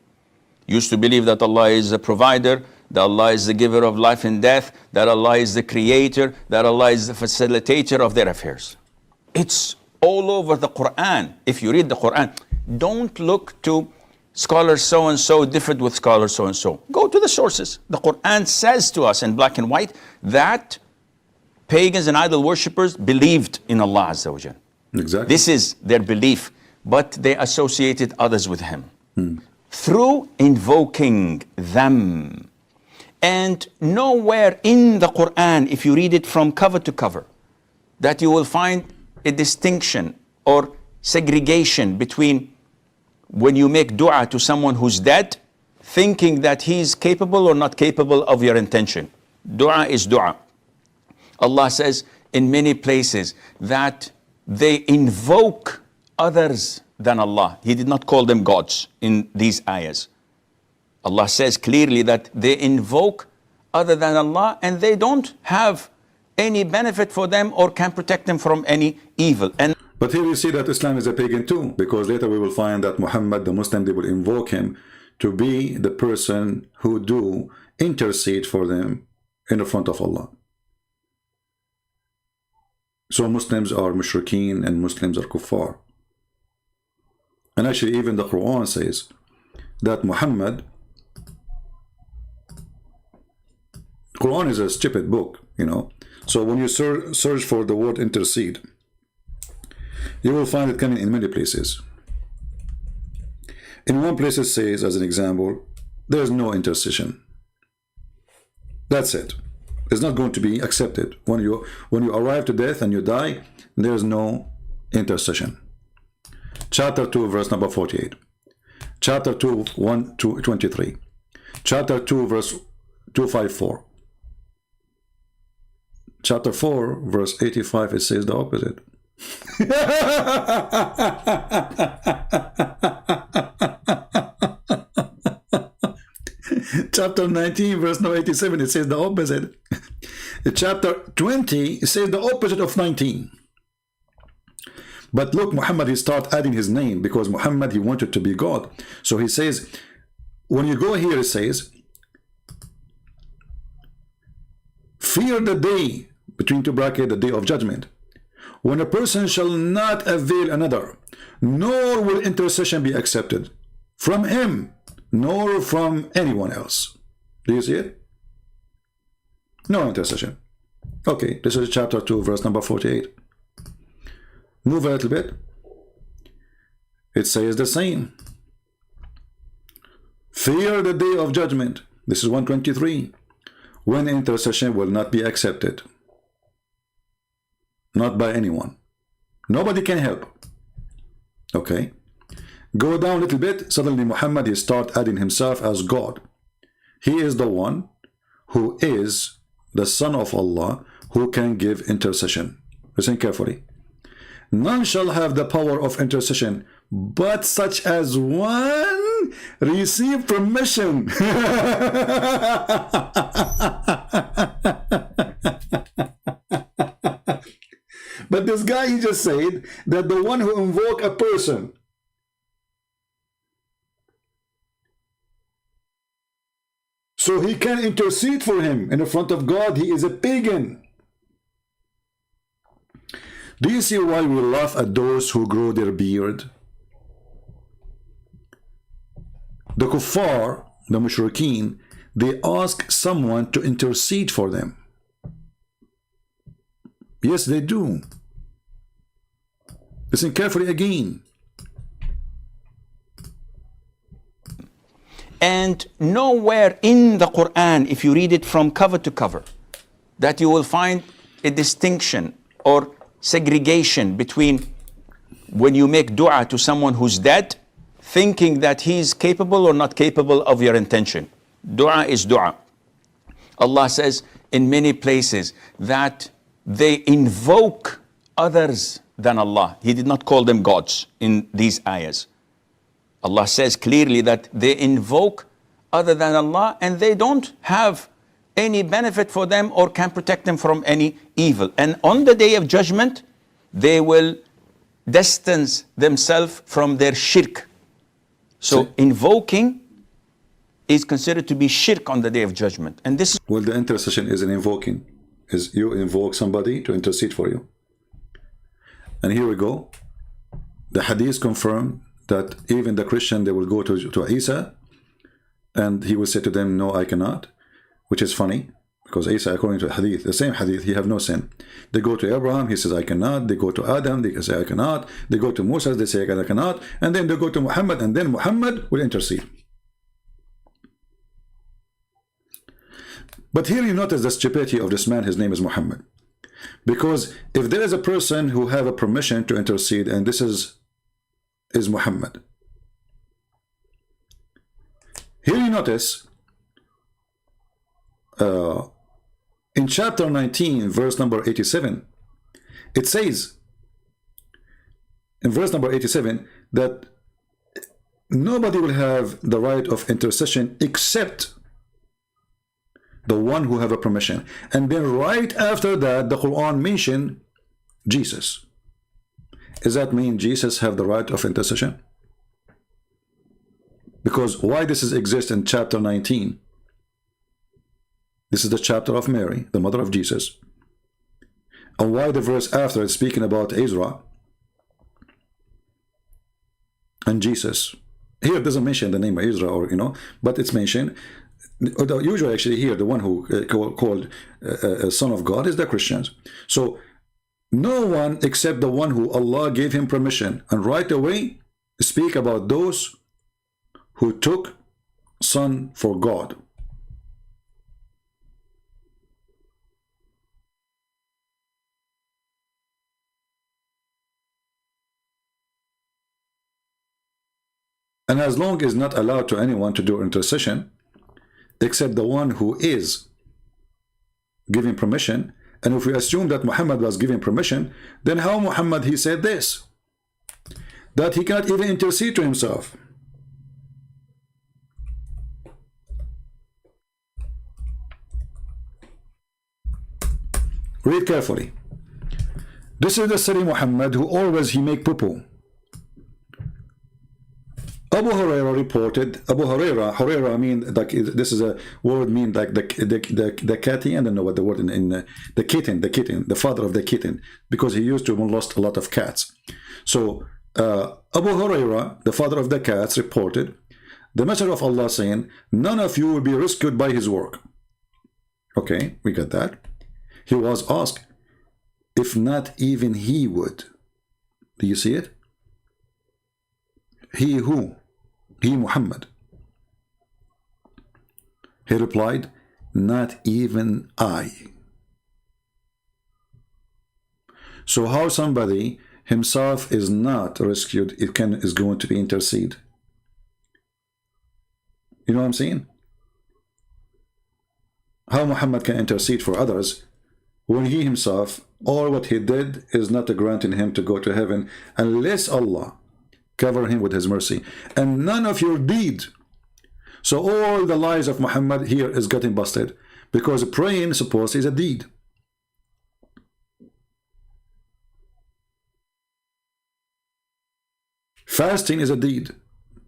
that Allah is the provider, that Allah is the giver of life and death, that Allah is the creator, that Allah is the facilitator of their affairs. It's all over the Quran. If you read the Quran, don't look to scholar so-and-so different with scholar so-and-so. Go to the sources. The Quran says to us in black and white that pagans and idol worshippers believed in Allah Azza wa Jal.
Exactly.
This is their belief, but they associated others with Him through invoking them. And nowhere in the Quran, if you read it from cover to cover, that you will find a distinction or segregation between when you make dua to someone who's dead, thinking that he's capable or not capable of your intention. Dua is dua. Allah says in many places that they invoke others than Allah. He did not call them gods in these ayahs. Allah says clearly that they invoke other than Allah and they don't have any benefit for them or can protect them from any evil.
But here you see that Islam is a pagan too, because later we will find that Muhammad, the Muslim, they will invoke him to be the person who do intercede for them in the front of Allah. So Muslims are mushrikeen and Muslims are kuffar. And actually even the Quran says that Muhammad, Quran is a stupid book, you know. So when you search for the word intercede, you will find it coming in many places. In one place it says, as an example, there is no intercession. That's it. It's not going to be accepted. When you arrive to death and you die, there is no intercession. Chapter 2, verse number 48. Chapter 2, 1 to 23. Chapter 2, verse 254. Chapter 4, verse 85, it says the opposite. Chapter 19, verse number 87, it says the opposite. Chapter 20, it says the opposite of 19. But look, Muhammad, he start adding his name because Muhammad, he wanted to be God. So he says, when you go here, it says, fear the day, between two brackets, the day of judgment, when a person shall not avail another, nor will intercession be accepted from him, nor from anyone else. Do you see it? No intercession. Okay, this is chapter 2, verse number 48. Move a little bit. It says the same. Fear the day of judgment. This is 123. When intercession will not be accepted. Not by anyone. Nobody can help. Okay. Go down a little bit. Suddenly Muhammad, he start adding himself as God. He is the one who is the Son of Allah who can give intercession. Listen carefully. None shall have the power of intercession but such as one receive permission. But this guy, he just said that the one who invoke a person so he can intercede for him in front of God. He is a pagan. Do you see why we laugh at those who grow their beard? The kuffar, the mushrikeen, they ask someone to intercede for them. Yes, they do. Listen carefully again.
And nowhere in the Quran, if you read it from cover to cover, that you will find a distinction or segregation between when you make dua to someone who's dead, thinking that he's capable or not capable of your intention. Dua is dua. Allah says in many places that they invoke others than Allah. He did not call them gods in these ayahs. Allah says clearly that they invoke other than Allah and they don't have any benefit for them or can protect them from any evil. And on the day of judgment, they will distance themselves from their shirk. So invoking is considered to be shirk on the day of judgment. And this is...
Well, the intercession is an invoking. Is you invoke somebody to intercede for you. And here we go. The hadith confirm that even the Christian, they will go to Isa and he will say to them, no, I cannot, which is funny because Isa, according to the hadith, the same hadith, he have no sin. They go to Abraham, he says, I cannot. They go to Adam, they say, I cannot. They go to Musa, they say, I cannot. And then they go to Muhammad, and then Muhammad will intercede. But here you notice the stupidity of this man. His name is Muhammad. Because if there is a person who have a permission to intercede, and this is Muhammad. Here you notice in chapter 19, verse number 87, it says in verse number 87 that nobody will have the right of intercession except the one who have a permission. And then right after that, the Quran mentioned Jesus. Does that mean Jesus have the right of intercession? Because why this exists in chapter 19? This is the chapter of Mary, the mother of Jesus. And why the verse after is speaking about Ezra and Jesus? Here it doesn't mention the name of Ezra, or but it's mentioned. Usually, actually, here the one who called Son of God is the Christians. So no one except the one who Allah gave him permission, and right away speak about those who took Son for God. And as long as not allowed to anyone to do intercession except the one who is giving permission, and if we assume that Muhammad was giving permission, then how Muhammad he said this? That he cannot even intercede to himself. Read carefully. This is the Sari Muhammad who always he make poo-poo. Abu Huraira reported. Abu Huraira mean like this is a word mean like the catty, and I don't know what the word in the kitten, the father of the kitten, because he used to molest a lot of cats. So Abu Huraira, the father of the cats, reported the Messenger of Allah saying, none of you will be rescued by his work. Okay, we got that. He was asked if not even he would. Do you see it? He who? He Muhammad. He replied, not even I. So how somebody himself is not rescued, is going to be intercede? You know what I'm saying? How Muhammad can intercede for others when he himself, all what he did is not granting him to go to heaven unless Allah cover him with his mercy, and none of your deed. So all the lies of Muhammad here is getting busted, because praying suppose is a deed. Fasting is a deed.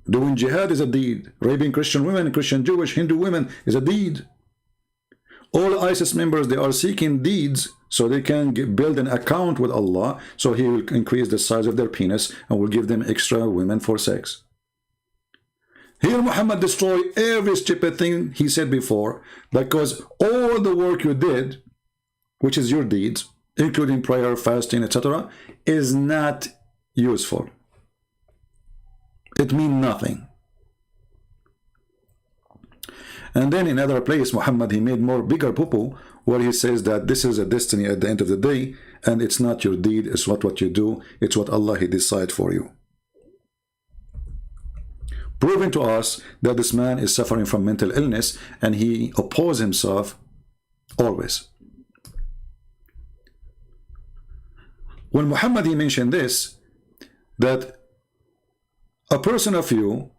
Doing jihad is a deed. Raping Christian women, Christian, Jewish, Hindu women is a deed. All ISIS members, they are seeking deeds so they can build an account with Allah, so He will increase the size of their penis and will give them extra women for sex. Here Muhammad destroyed every stupid thing he said before, because all the work you did, which is your deeds, including prayer, fasting, etc., is not useful. It means nothing. And then in another place, Muhammad, he made more bigger poo-poo, where he says that this is a destiny at the end of the day, and it's not your deed, it's what you do, it's what Allah He decide for you. Proving to us that this man is suffering from mental illness, and he opposes himself always. When Muhammad, he mentioned this, that a person of you,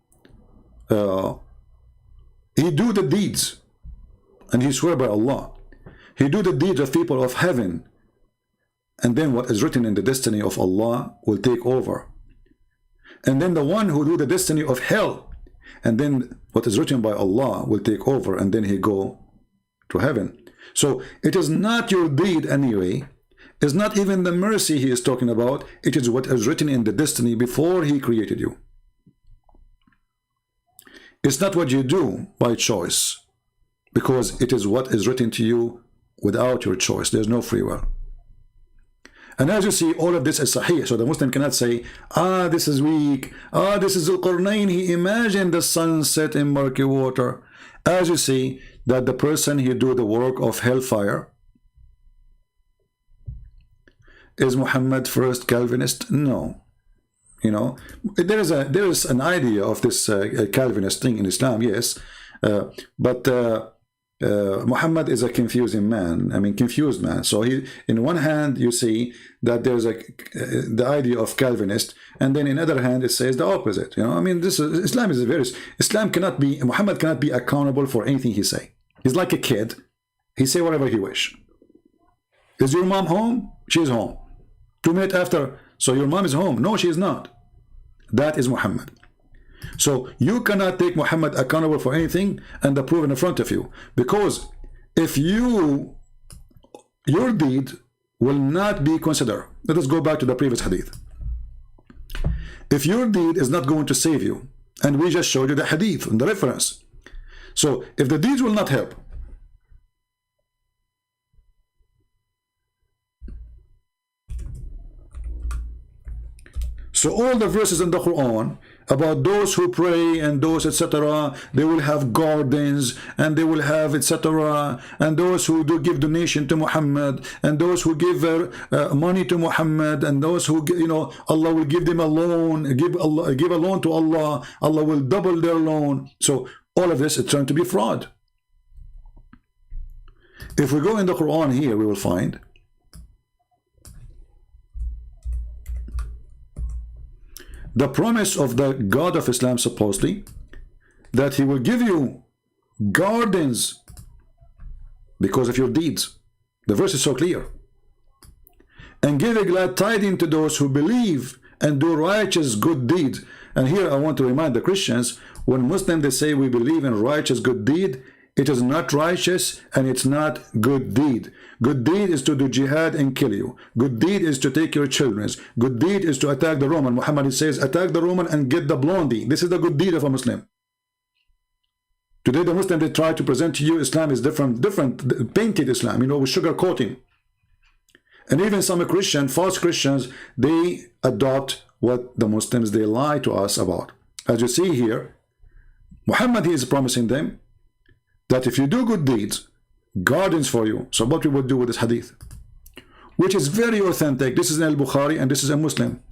he do the deeds, and he swear by Allah, he do the deeds of people of heaven, and then what is written in the destiny of Allah will take over. And then the one who do the destiny of hell, and then what is written by Allah will take over, and then he go to heaven. So it is not your deed anyway. It's not even the mercy he is talking about. It is what is written in the destiny before he created you. It's not what you do by choice, because it is what is written to you without your choice. There's no free will. And as you see, all of this is sahih, so the Muslim cannot say, this is weak, this is Al-Qarnayn, he imagined the sunset in murky water. As you see, that the person he do the work of hellfire, is Muhammad first Calvinist? No. You know, there is an idea of this Calvinist thing in Islam, yes, but Muhammad is a confusing man. I mean, confused man. So he, in one hand, you see that there's the idea of Calvinist, and then in other hand, it says the opposite. You know, I mean, Islam cannot be, Muhammad cannot be accountable for anything he say. He's like a kid. He say whatever he wish. Is your mom home? She's home. 2 minutes after, so your mom is home. No, she is not. That is Muhammad. So you cannot take Muhammad accountable for anything and prove in front of you, because if your deed will not be considered. Let us go back to the previous hadith. If your deed is not going to save you, and we just showed you the hadith and the reference, so if the deeds will not help, so all the verses in the Quran about those who pray and those etc., they will have gardens and they will have etc., and those who do give donation to Muhammad, and those who give money to Muhammad, and those who, you know, Allah will give them a loan, give a loan to Allah, Allah will double their loan. So all of this is trying to be fraud. If we go in the Quran here, we will find the promise of the God of Islam, supposedly, that he will give you gardens because of your deeds. The verse is so clear. And give a glad tidings to those who believe and do righteous good deeds. And here I want to remind the Christians, when Muslims, they say we believe in righteous good deed, it is not righteous and it's not good deed. Good deed is to do jihad and kill you. Good deed is to take your children. Good deed is to attack the Roman. Muhammad says, attack the Roman and get the blondie. This is the good deed of a Muslim. Today the Muslim, they try to present to you Islam is different, painted Islam, you know, with sugar coating. And even some Christian, false Christians, they adopt what the Muslims, they lie to us about. As you see here, Muhammad, he is promising them that if you do good deeds, gardens for you. So what we would do with this hadith, which is very authentic. This is in Al-Bukhari and this is a Muslim.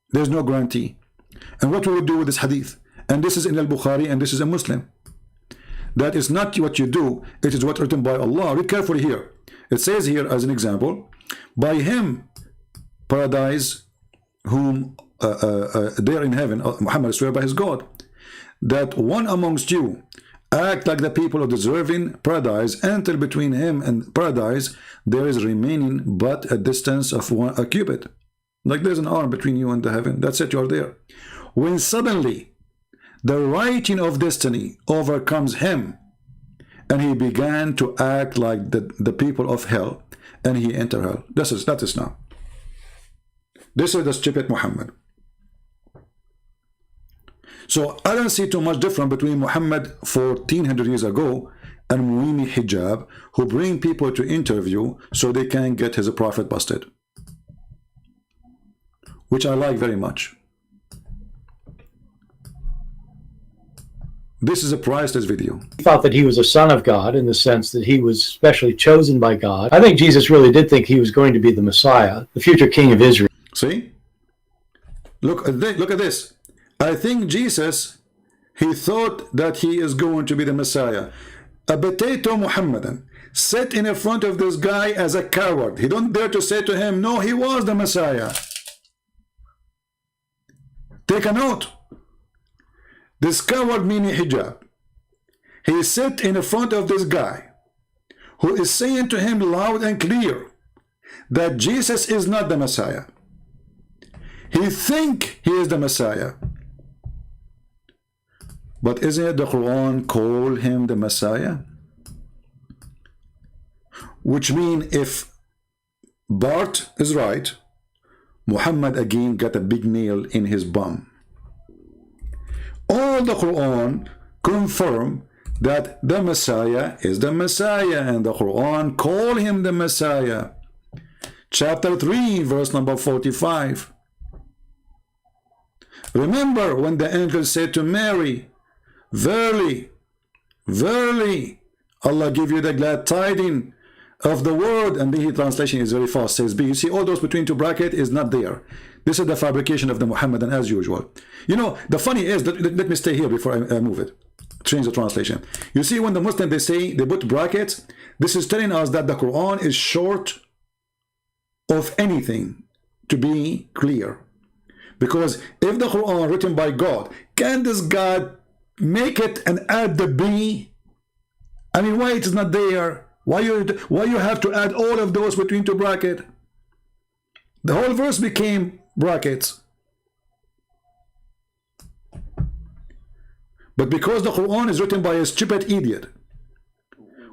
There's no guarantee. And what we would do with this hadith, and this is in Al-Bukhari and this is a Muslim. That is not what you do, it is what written by Allah. Read carefully here. It says here as an example, by him paradise whom there in heaven, Muhammad swear by his God, that one amongst you act like the people of deserving paradise, until between him and paradise there is remaining but a distance of a cubit. Like there's an arm between you and the heaven. That's it, you're there. When suddenly the writing of destiny overcomes him, and he began to act like the people of hell, and he entered hell. That is now. This is the stupid Muhammad. So I don't see too much difference between Muhammad 1400 years ago and Muhammad Hijab, who bring people to interview so they can get his prophet busted, which I like very much. This is a priceless video.
He thought that he was a son of God in the sense that he was specially chosen by God. I think Jesus really did think he was going to be the Messiah, the future king of Israel.
See? Look at this. I think Jesus, he thought that he is going to be the Messiah. A potato Muhammadan sat in front of this guy as a coward. He don't dare to say to him, no, he was the Messiah. Take a note. This coward Muhammad Hijab, he sat in front of this guy who is saying to him loud and clear that Jesus is not the Messiah. He think he is the Messiah. But isn't it the Quran call him the Messiah? Which means if Bart is right, Muhammad again got a big nail in his bum. All the Quran confirm that the Messiah is the Messiah, and the Quran call him the Messiah. Chapter 3, verse number 45. Remember when the angel said to Mary, verily, verily, Allah give you the glad tidings of the word, and the translation is very fast, says B. You see all those between two brackets is not there. This is the fabrication of the Muhammadan as usual. You know, the funny is, let me stay here before I move it. Change the translation. You see, when the Muslim, they say, they put brackets, this is telling us that the Quran is short of anything, to be clear. Because if the Quran written by God, can this God make it and add the B? I mean, why it is not there? Why you have to add all of those between two brackets? The whole verse became brackets. But because the Quran is written by a stupid idiot,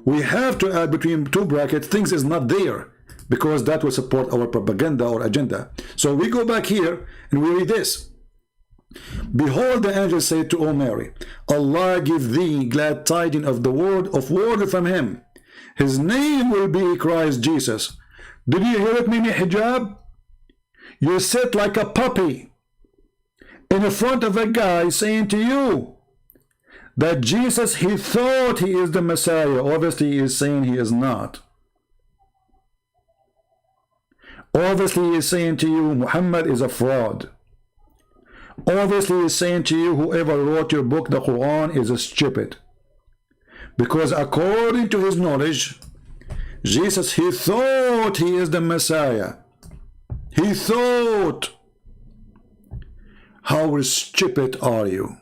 we have to add between two brackets things is not there, because that will support our propaganda or agenda. So we go back here and we read this. Behold, the angel said to O Mary, Allah give thee glad tidings of the word from him. His name will be Christ Jesus. Did you hear it, Muhammad Hijab? You sit like a puppy in front of a guy saying to you that Jesus, he thought he is the Messiah. Obviously, he is saying he is not. Obviously, he is saying to you, Muhammad is a fraud. Obviously, he is saying to you, whoever wrote your book, the Quran, is a stupid. Because according to his knowledge, Jesus, he thought he is the Messiah. He thought. How stupid are you,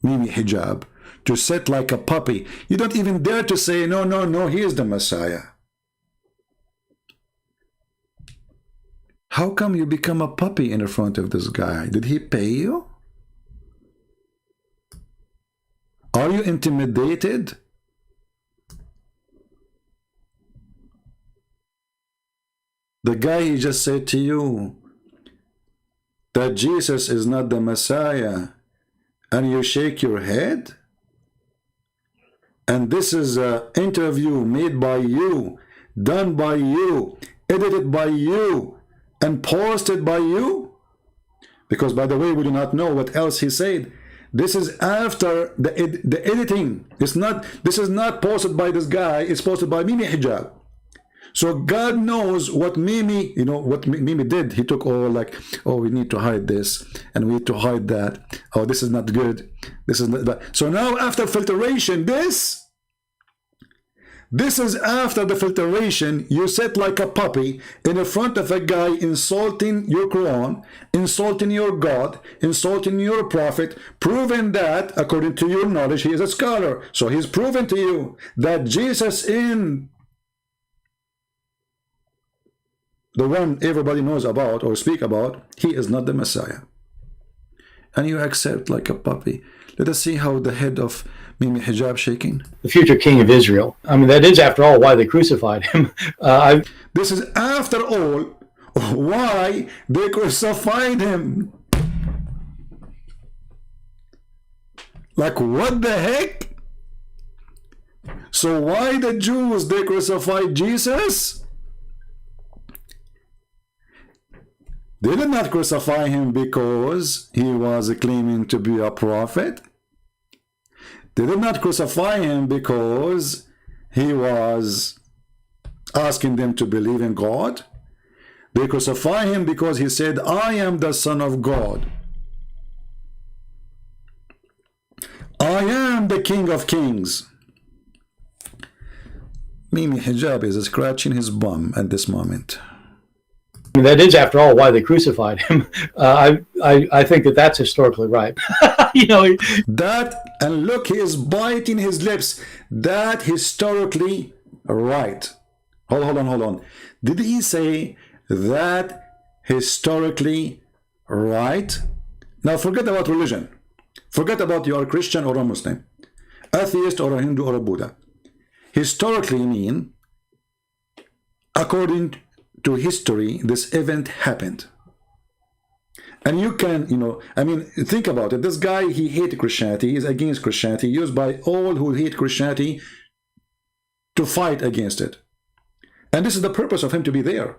Muhammad Hijab, to sit like a puppy? You don't even dare to say, no, no, no, he is the Messiah. How come you become a puppy in front of this guy? Did he pay you? Are you intimidated? The guy, he just said to you that Jesus is not the Messiah, and you shake your head? And this is an interview made by you, done by you, edited by you, and posted by you? Because, by the way, we do not know what else he said. This is after the editing. This is not posted by this guy. It's posted by Muhammad Hijab. So God knows what Mimi, you know, what Mimi did. He took all like, oh, we need to hide this, and we need to hide that. Oh, this is not good. This is not that. So now after filtration, this is after the filtration. You sit like a puppy in front of a guy insulting your Quran, insulting your God, insulting your prophet, proving that, according to your knowledge, he is a scholar. So he's proven to you that Jesus in the one everybody knows about or speak about, he is not the Messiah. And you accept like a puppy. Let us see how the head of Mimi Hijab shaking.
The future king of Israel. I mean, that is, after all, why they crucified him.
This is, after all, why they crucified him. Like, what the heck? So why the Jews, they crucified Jesus? They did not crucify him because he was claiming to be a prophet. They did not crucify him because he was asking them to believe in God. They crucify him because he said, I am the Son of God. I am the King of Kings. Mimi Hijab is scratching his bum at this moment.
I mean, that is, after all, why they crucified him. I think that that's historically right. You know,
that, and look, he is biting his lips. That historically right. Hold on. Did he say that historically right? Now forget about religion. Forget about you are a Christian or a Muslim, atheist or a Hindu or a Buddha. Historically mean, according to history, this event happened. And you can, you know, I mean, think about it. This guy, he hates Christianity, is against Christianity, used by all who hate Christianity to fight against it. And this is the purpose of him to be there.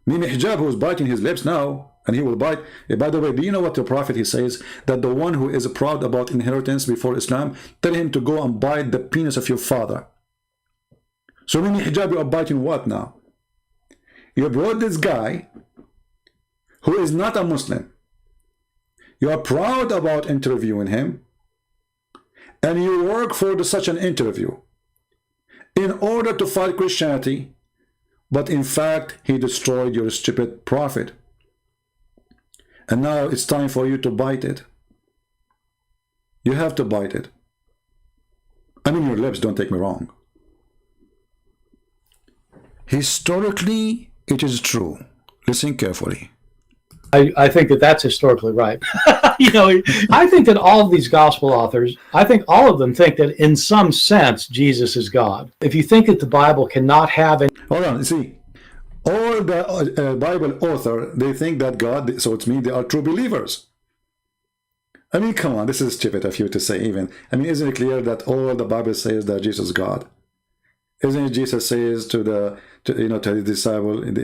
Mimi Hijab, who is biting his lips now, and he will bite. By the way, do you know what the prophet, he says? That the one who is proud about inheritance before Islam, tell him to go and bite the penis of your father. So Mimi Hijab, you are biting what now? You brought this guy who is not a Muslim. You are proud about interviewing him, and you work for such an interview in order to fight Christianity, but in fact, he destroyed your stupid prophet. And now it's time for you to bite it. You have to bite it. I mean, your lips, don't take me wrong. Historically, it is true. Listen carefully.
I think that that's historically right. You know, I think that all of these gospel authors, I think all of them think that in some sense, Jesus is God. If you think that the Bible cannot have any...
Hold on, see. All the Bible author, they think that God, so it means they are true believers. I mean, come on, this is stupid of you to say even. I mean, isn't it clear that all the Bible says that Jesus is God? Isn't it Jesus says to the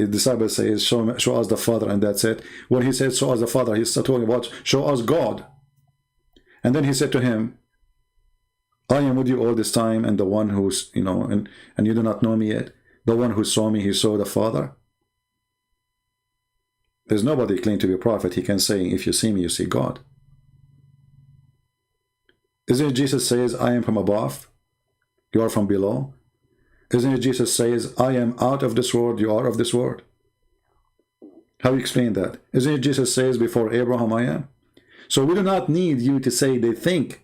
disciple says, show us the Father, and that's it. When he said, show us the Father, he's talking about, show us God. And then he said to him, I am with you all this time, and the one who's, you know, and you do not know me yet. The one who saw me, he saw the Father. There's nobody claiming to be a prophet. He can say, if you see me, you see God. Isn't it Jesus says, I am from above, you are from below? Isn't it Jesus says, I am out of this world, you are of this world? How do you explain that? Isn't it Jesus says, before Abraham I am? So we do not need you to say they think.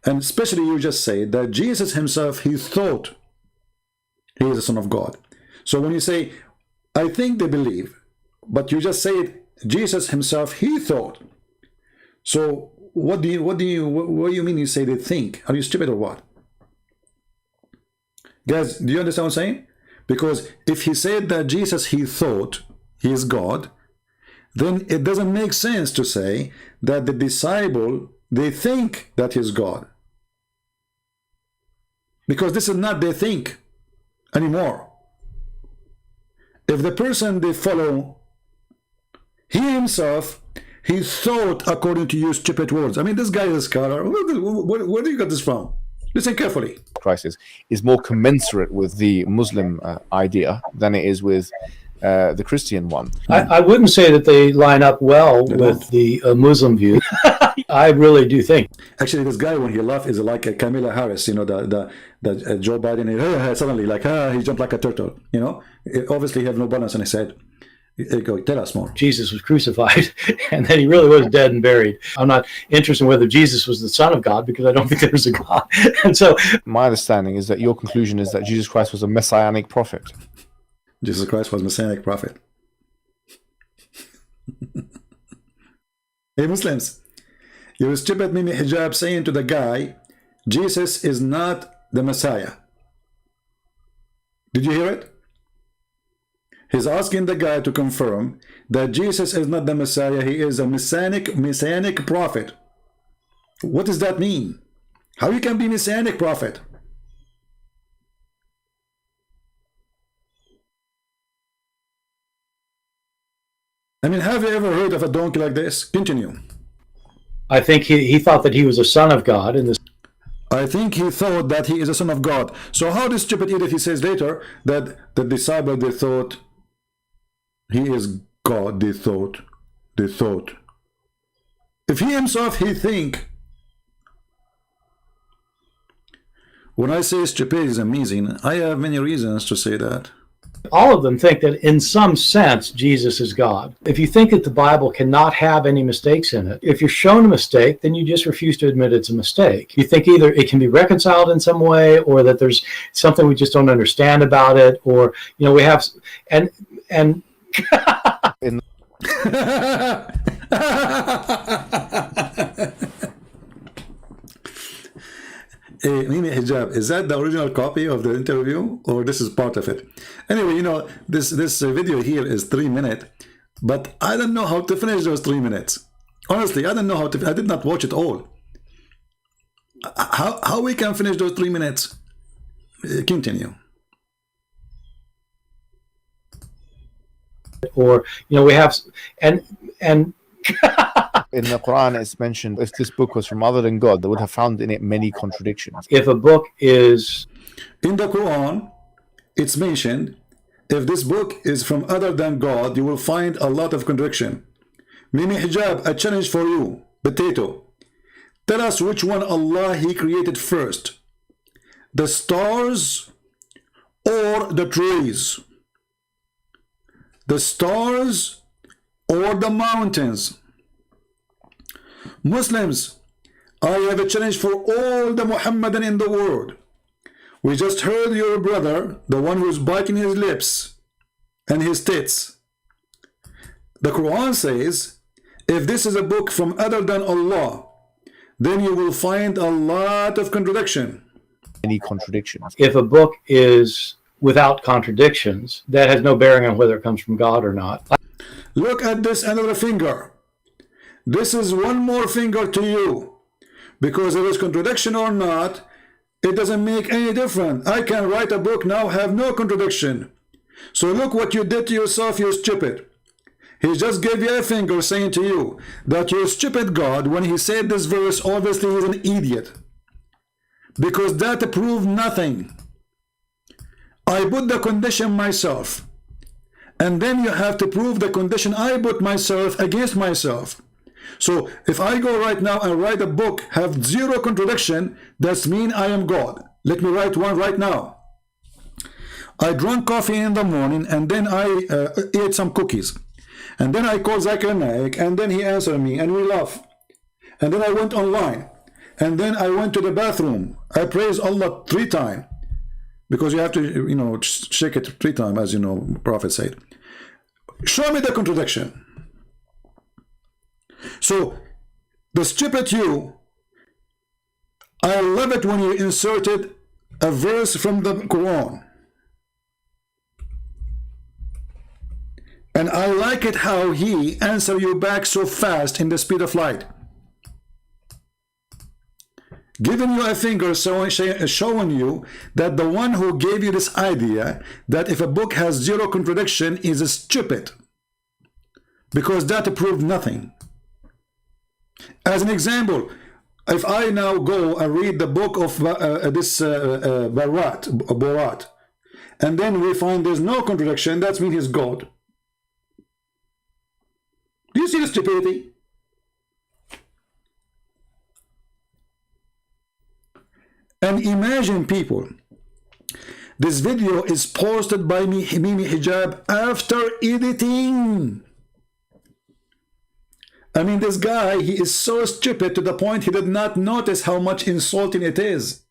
And especially you just say that Jesus himself, he thought he is the Son of God. So when you say, I think they believe, but you just say it, Jesus himself, he thought. So what do you mean you say they think? Are you stupid or what? Guys, do you understand what I'm saying? Because if he said that Jesus, he thought he is God, then it doesn't make sense to say that the disciple, they think that he is God. Because this is not they think anymore. If the person they follow, he himself, he thought according to your stupid words. I mean, this guy is a scholar. Where do you get this from? Listen carefully.
Crisis is more commensurate with the Muslim idea than it is with the Christian one.
I wouldn't say that they line up well with the Muslim view. I really do think.
Actually, this guy, when he laughs, is like a Kamala Harris, you know, the Joe Biden, suddenly like, he jumped like a turtle, you know. Obviously, he had no balance on his head. Go, tell us more.
Jesus was crucified, and then he really was dead and buried. I'm not interested in whether Jesus was the Son of God, because I don't think there's a God. And so
my understanding is that your conclusion is that Jesus Christ was a messianic prophet.
Jesus Christ was Messianic prophet. Hey Muslims, your stupid Mimi Hijab saying to the guy, Jesus is not the Messiah. Did you hear it? He's asking the guy to confirm that Jesus is not the Messiah, he is a Messianic prophet. What does that mean? How you can be Messianic prophet? I mean, have you ever heard of a donkey like this? Continue.
I think he thought that he was a son of God, and this.
I think he thought that he is a son of God. So how this stupid idiot, he says later that the disciple, they thought he is God, they thought. If he himself, he think. When I say stupid is amazing, I have many reasons to say that.
All of them think that in some sense Jesus is God. If you think that the Bible cannot have any mistakes in it, if you're shown a mistake, then you just refuse to admit it's a mistake. You think either it can be reconciled in some way, or that there's something we just don't understand about it, or we have and
In
Hey, Mimi Hijab, is that the original copy of the interview, or this is part of it? Anyway, this video here is 3 minutes, but I don't know how to finish those 3 minutes. Honestly, I don't know how to. I did not watch it all. How we can finish those 3 minutes? Continue.
or we have and
in the Quran, it's mentioned if this book was from other than God, they would have found in it many contradictions.
if a book is
In the Quran, it's mentioned, if this book is from other than God, you will find a lot of contradiction. Mimi Hijab, a challenge for you. Potato. Tell us which one Allah He created first. The stars or the trees? The stars or the mountains? Muslims, I have a challenge for all the Muhammadan in the world. We just heard your brother, the one who's biting his lips and his tits. The Quran says, if this is a book from other than Allah, then you will find a lot of contradiction.
Many contradictions.
if a book is without contradictions, that has no bearing on whether it comes from God or not.
Look at this another finger. This is one more finger to you. Because there is contradiction or not, it doesn't make any difference. I can write a book now, have no contradiction. So look what you did to yourself, you stupid. He just gave you a finger saying to you that your stupid God, when he said this verse, obviously he's an idiot. Because that proved nothing. I put the condition myself. And then you have to prove the condition I put myself against myself. So if I go right now and write a book, have zero contradiction, that's mean I am God. Let me write one right now. I drank coffee in the morning and then I ate some cookies. And then I called Zakir Naik and then he answered me and we laugh. And then I went online. And then I went to the bathroom. I praised Allah 3 times. Because you have to, shake it 3 times, as Prophet said. Show me the contradiction. So, the stupid you, I love it when you inserted a verse from the Quran. And I like it how he answered you back so fast in the speed of light. Giving you a finger, showing you that the one who gave you this idea that if a book has zero contradiction is stupid. Because that proved nothing. As an example, if I now go and read the book of Borat, and then we find there's no contradiction, that means he's God. Do you see the stupidity? And imagine, people, this video is posted by Mimi Hijab after editing. I mean, this guy, he is so stupid to the point he did not notice how much insulting it is.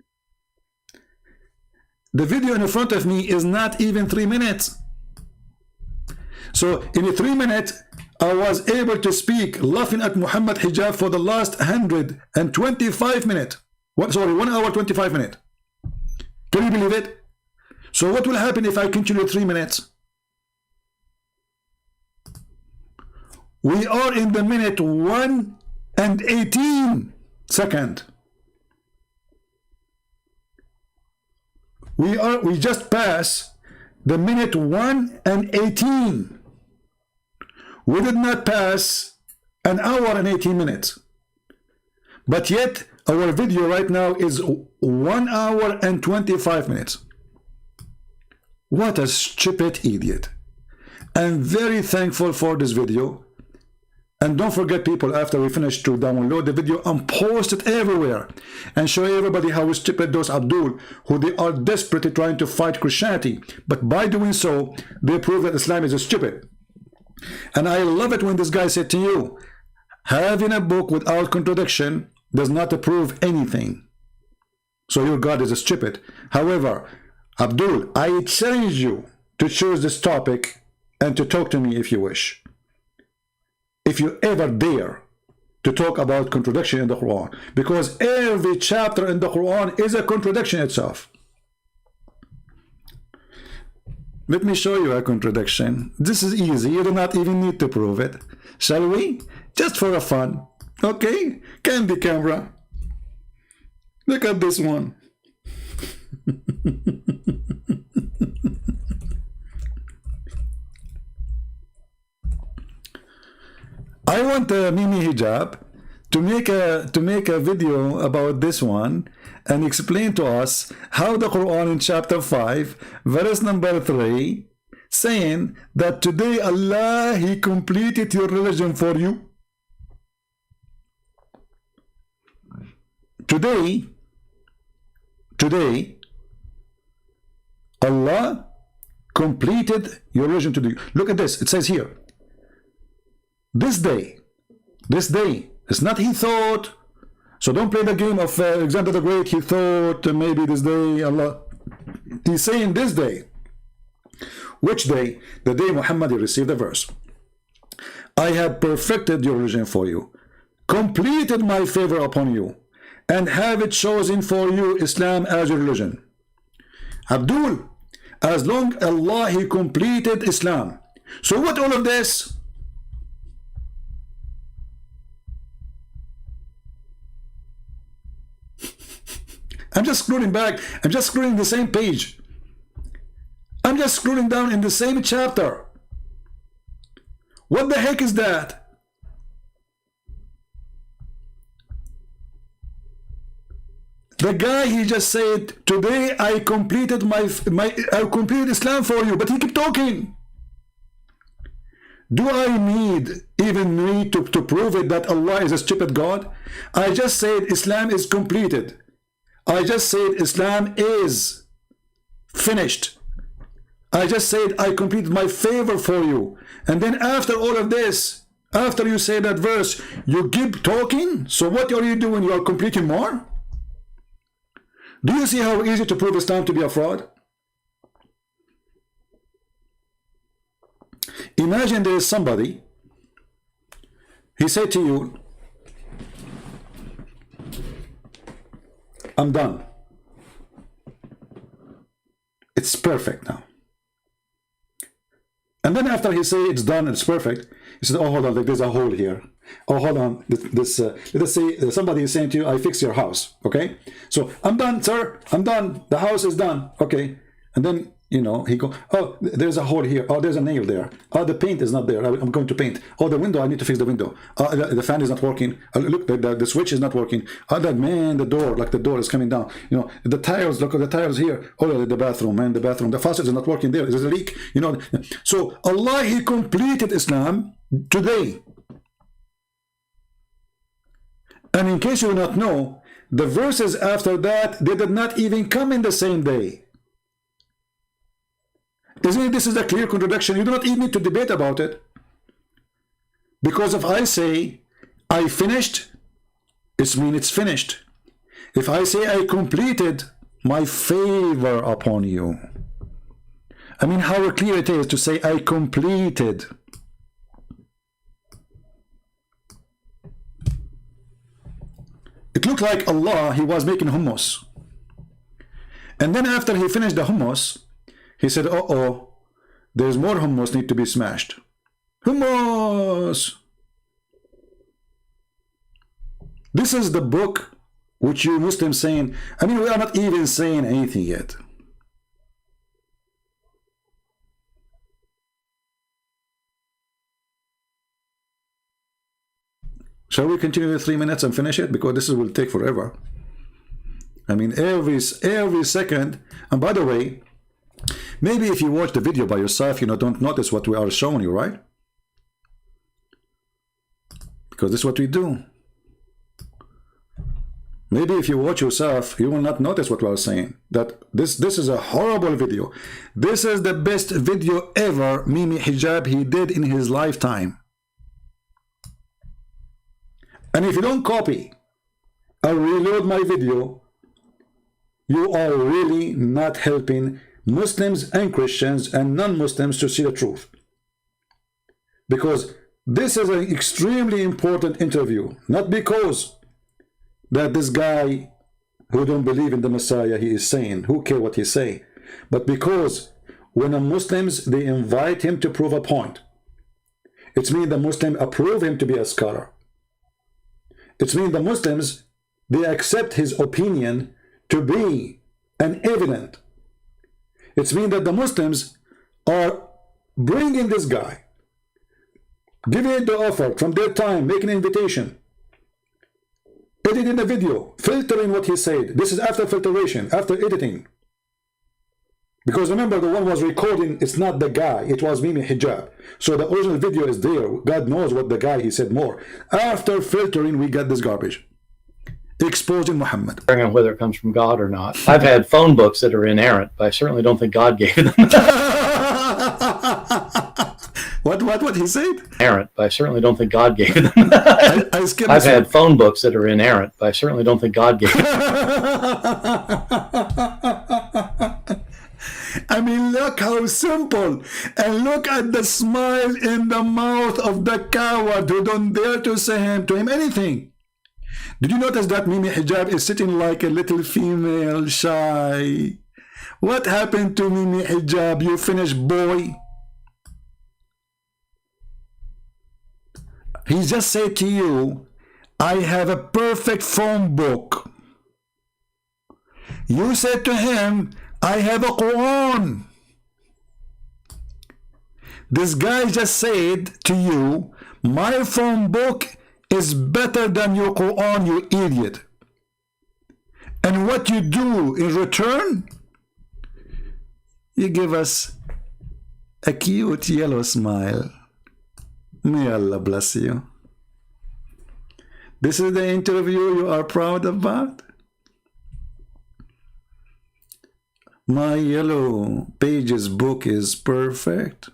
The video in front of me is not even 3 minutes. So in a 3 minutes, I was able to speak laughing at Muhammad Hijab for the last 125 minutes. Sorry, 1 hour 25 minutes. Can you believe it? So what will happen if I continue 3 minutes? We are in the minute 1 and 18 second. We just passed the minute 1 and 18. We did not pass an hour and 18 minutes. But yet our video right now is 1 hour and 25 minutes. What a stupid idiot. I'm very thankful for this video. And don't forget, people, after we finish, to download the video and post it everywhere and show everybody how stupid those Abdul, who they are desperately trying to fight Christianity, but by doing so they prove that Islam is stupid. And I love it when this guy said to you, having a book without contradiction does not prove anything, so your God is stupid. However, Abdul, I challenge you to choose this topic and to talk to me if you wish. If you ever dare to talk about contradiction in the Quran, because every chapter in the Quran is a contradiction itself. Let me show you a contradiction. This is easy. You do not even need to prove it. Shall we? Just for a fun. Okay? Candy camera. Look at this one. I want Mimi Hijab to make a video about this one and explain to us how the Quran in chapter 5 verse number 3 saying that today Allah, He completed your religion for you. Today Allah completed your religion to you. Look at this. It says here, this day, it's not he thought. So don't play the game of Alexander the Great. He thought maybe this day Allah. He's saying this day. Which day? The day Muhammad received the verse. I have perfected your religion for you, completed my favor upon you, and have it chosen for you Islam as your religion. Abdul, as long Allah, He completed Islam. So what all of this? I'm just scrolling back. I'm just scrolling the same page. I'm just scrolling down in the same chapter. What the heck is that? The guy, he just said, today I completed I completed Islam for you, but he kept talking. Do I even need to prove it that Allah is a stupid God? I just said Islam is completed. I just said Islam is finished. I just said I completed my favor for you. And then after all of this, after you say that verse, you keep talking? So what are you doing? You are completing more? Do you see how easy to prove Islam to be a fraud? Imagine there is somebody, he said to you, I'm done. It's perfect now. And then after he say it's done, it's perfect, he said, oh, hold on, there's a hole here. Oh, hold on, let us say somebody is saying to you, I fix your house, okay? So, I'm done, sir, I'm done, the house is done, okay? And then, you know, he go, oh, there's a hole here, oh, there's a nail there, oh, the paint is not there, I'm going to paint, oh, the window, I need to fix the window, the fan is not working, look, the switch is not working, oh, that man, the door, like the door is coming down, you know, the tiles, look at the tiles here, oh, the bathroom, man, the bathroom, the faucet is not working there, there's a leak, you know. So Allah, He completed Islam today. And in case you do not know, the verses after that, they did not even come in the same day. Isn't it? This is a clear contradiction. You do not even need to debate about it. Because if I say, I finished, it means it's finished. If I say I completed, my favor upon you. I mean, how clear it is to say, I completed. It looked like Allah, he was making hummus. And then after he finished the hummus, he said, uh-oh, there's more hummus need to be smashed. Hummus! This is the book which you Muslims saying, I mean, we are not even saying anything yet. Shall we continue the 3 minutes and finish it? Because this will take forever. I mean, every second. And by the way, maybe if you watch the video by yourself, you don't notice what we are showing you, right? Because this is what we do. Maybe if you watch yourself, you will not notice what we are saying. That this is a horrible video. This is the best video ever Mimi Hijab he did in his lifetime. And if you don't copy or reload my video, you are really not helping Muslims and Christians and non-Muslims to see the truth. Because this is an extremely important interview, not because that this guy who don't believe in the Messiah, he is saying, who care what he say, but because when the Muslims, they invite him to prove a point, it means the Muslim approve him to be a scholar. It means the Muslims, they accept his opinion to be an evident. It means that the Muslims are bringing this guy, giving it the offer from their time, making an invitation, editing the video, filtering what he said. This is after filtration, after editing. Because remember, the one was recording, it's not the guy, it was Mimi Hijab. So the original video is there. God knows what the guy, he said more. After filtering, we got this garbage. Exposing Muhammad.
On whether it comes from God or not. I've had phone books that are inerrant, but I certainly don't think God gave them.
What he said?
Inerrant, but I certainly don't think God gave them.
I've
had phone books that are inerrant, but I certainly don't think God gave them.
I mean, look how simple. And look at the smile in the mouth of the coward who don't dare to say to him anything. Did you notice that Mimi Hijab is sitting like a little female, shy? What happened to Mimi Hijab, you finished boy? He just said to you, I have a perfect phone book. You said to him, I have a Quran. This guy just said to you, my phone book is better than your Quran, you idiot. And what you do in return, you give us a cute yellow smile. May Allah bless you. This is the interview you are proud about? My yellow pages book is perfect.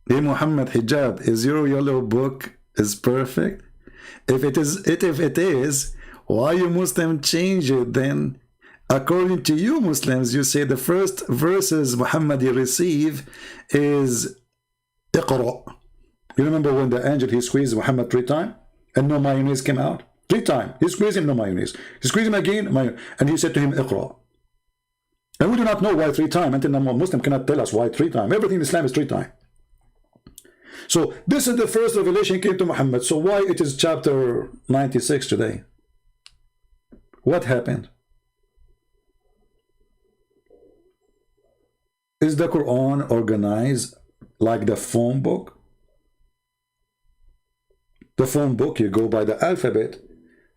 Hey Muhammad Hijab, is your yellow book is perfect? If it is, why you Muslim change it then? According to you Muslims, you say the first verses Muhammad receive is Iqra. You remember when the angel, he squeezed Muhammad 3 times and no mayonnaise came out? 3 times. He squeezed him, no mayonnaise. He squeezed him again, and he said to him, Iqra. And we do not know why 3 times until the Muslim cannot tell us why 3 times. Everything in Islam is 3 times. So this is the first revelation came to Muhammad. So why it is chapter 96 today? What happened? Is the Quran organized like the phone book? The phone book, you go by the alphabet,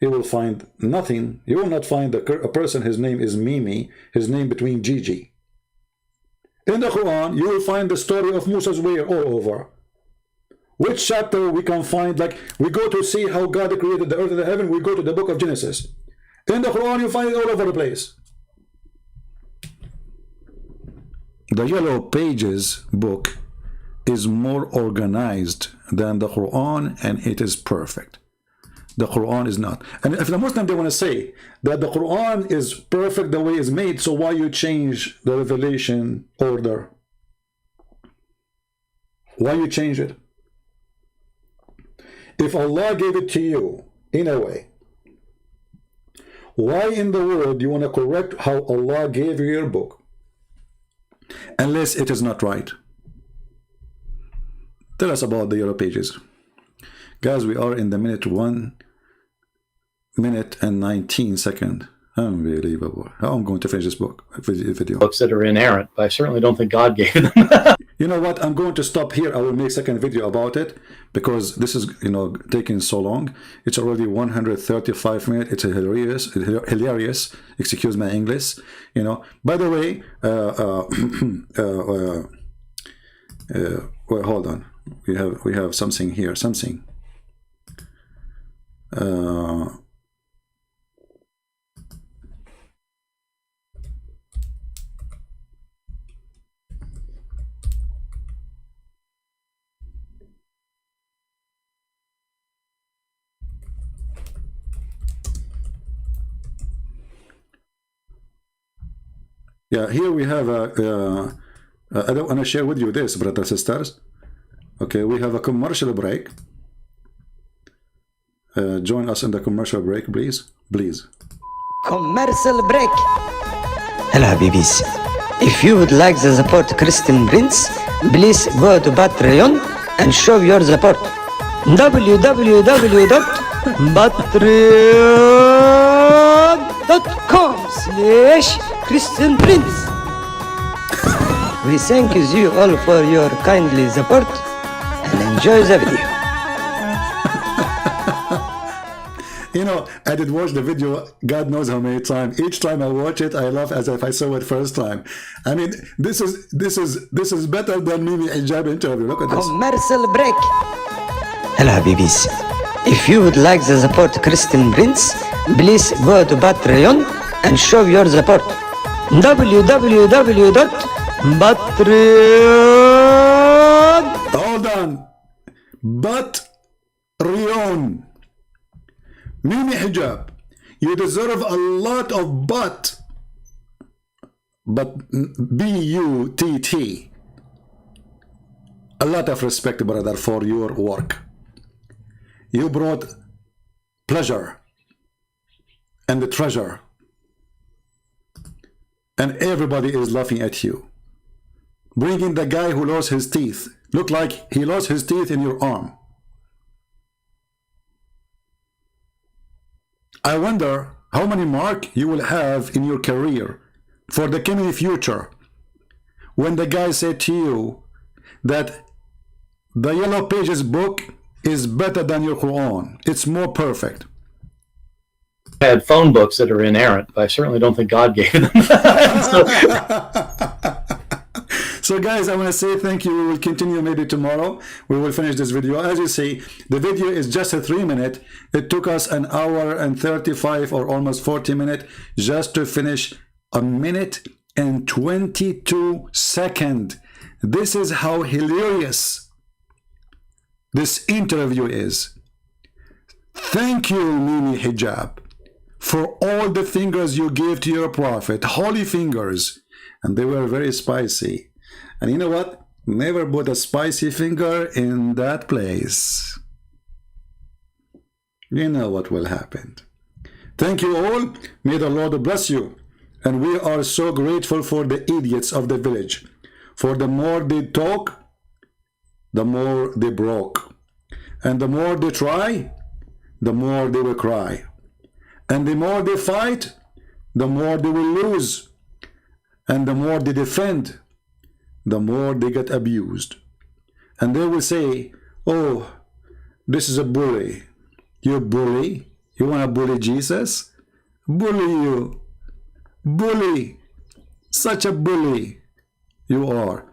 you will find nothing. You will not find a person, his name is Mimi, his name between Gigi. In the Quran, you will find the story of Musa's way all over. Which chapter we can find, like we go to see how God created the earth and the heaven, we go to the book of Genesis. In the Quran, you find it all over the place. The Yellow Pages book is more organized than the Quran, and it is perfect. The Quran is not. And if the Muslim, they want to say that the Quran is perfect the way it's made, so why you change the revelation order? Why you change it? If Allah gave it to you in a way, why in the world you want to correct how Allah gave you your book? Unless it is not right. Tell us about the yellow pages. Guys, we are in the 1 minute and 19 seconds. Unbelievable. How am I going to finish this book video?
Books that are inerrant, but I certainly don't think God gave them.
You know what? I'm going to stop here. I will make a second video about it because this is, taking so long. It's already 135 minutes. It's hilarious. Excuse my English. By the way, well, hold on. We have something here. Yeah, here we have I don't want to share with you this, brothers and sisters. Okay, we have a commercial break. Join us in the commercial break, please.
Commercial break. Hello, Habibis. If you would like to support Christian Prince, please go to Patreon and show your support. www.patreon.com/Christian Prince. We thank you all for your kindly support and enjoy the video.
I did watch the video, God knows how many times. Each time I watch it, I laugh as if I saw it first time. I mean, this is better than Mimi Hijab interview. Look at this.
Commercial break. Hello, Habibis. If you would like to support Christian Prince, please go to Patreon and show your support. www.patreon.
Hold on. Patreon. Mimi Hijab, you deserve a lot of but B-U-T-T. A lot of respect, brother, for your work. You brought pleasure and the treasure, and everybody is laughing at you. Bringing the guy who lost his teeth, look like he lost his teeth in your arm. I wonder how many marks you will have in your career for the coming future when the guy said to you that the Yellow Pages book is better than your Quran. It's more perfect.
I had phone books that are inerrant, but I certainly don't think God gave them.
So guys, I want to say thank you. We will continue maybe tomorrow. We will finish this video. As you see, the video is just a 3 minute. It took us an hour and 35 or almost 40 minutes just to finish a minute and 22 seconds. This is how hilarious this interview is. Thank you, Mimi Hijab, for all the fingers you gave to your prophet, holy fingers, and they were very spicy. And you know what? Never put a spicy finger in that place. You know what will happen. Thank you all. May the Lord bless you. And we are so grateful for the idiots of the village. For the more they talk, the more they broke. And the more they try, the more they will cry. And the more they fight, the more they will lose. And the more they defend, the more they get abused. And they will say, oh, this is a bully. You bully? You want to bully Jesus? Bully you. Bully. Such a bully you are.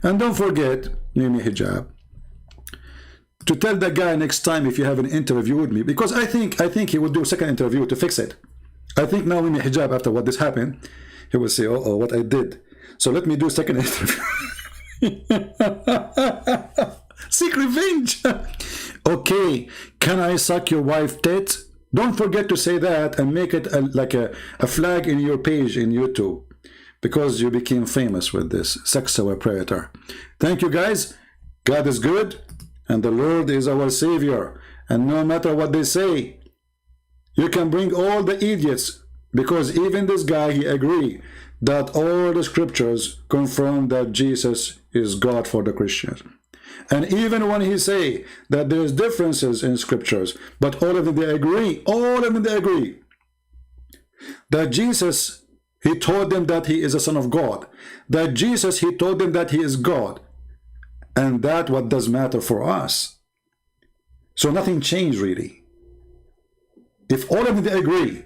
And don't forget, Mimi Hijab, to tell the guy next time if you have an interview with me, because I think he will do a second interview to fix it. I think now Mimi Hijab, after what this happened, he will say, oh, what I did. So let me do a second interview. Seek revenge. Okay, can I suck your wife's tits? Don't forget to say that and make it like a flag in your page in YouTube, because you became famous with this sexual predator. Thank you, guys. God is good, and the Lord is our Savior. And no matter what they say, you can bring all the idiots, because even this guy, he agreed that all the scriptures confirm that Jesus is God for the Christians. And even when he say that there's differences in scriptures, but all of them, they agree, that Jesus, he told them that he is a son of God, that Jesus, he told them that he is God, and that what does matter for us. So nothing changed really. If all of them they agree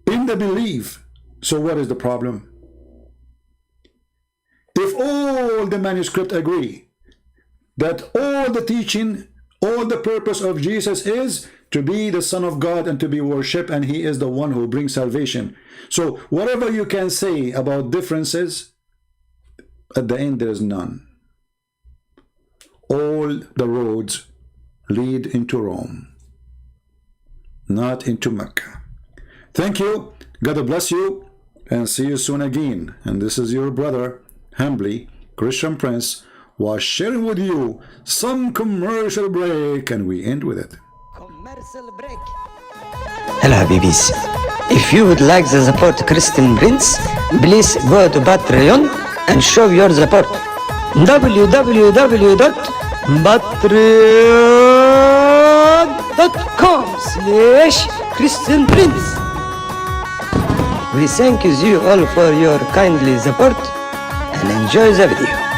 in the belief, so what is the problem? If all the manuscript agree that all the teaching, all the purpose of Jesus is to be the Son of God and to be worshipped, and he is the one who brings salvation. So whatever you can say about differences, at the end there is none. All the roads lead into Rome, not into Mecca. Thank you. God bless you, and see you soon again. And this is your brother, humbly, Christian Prince, was sharing with you some commercial break, and we end with it.
Commercial break. Hello, Habibis. If you would like to support Christian Prince, please go to Patreon and show your support. www.patreon.com/Christian Prince. We thank you all for your kindly support and enjoy the video.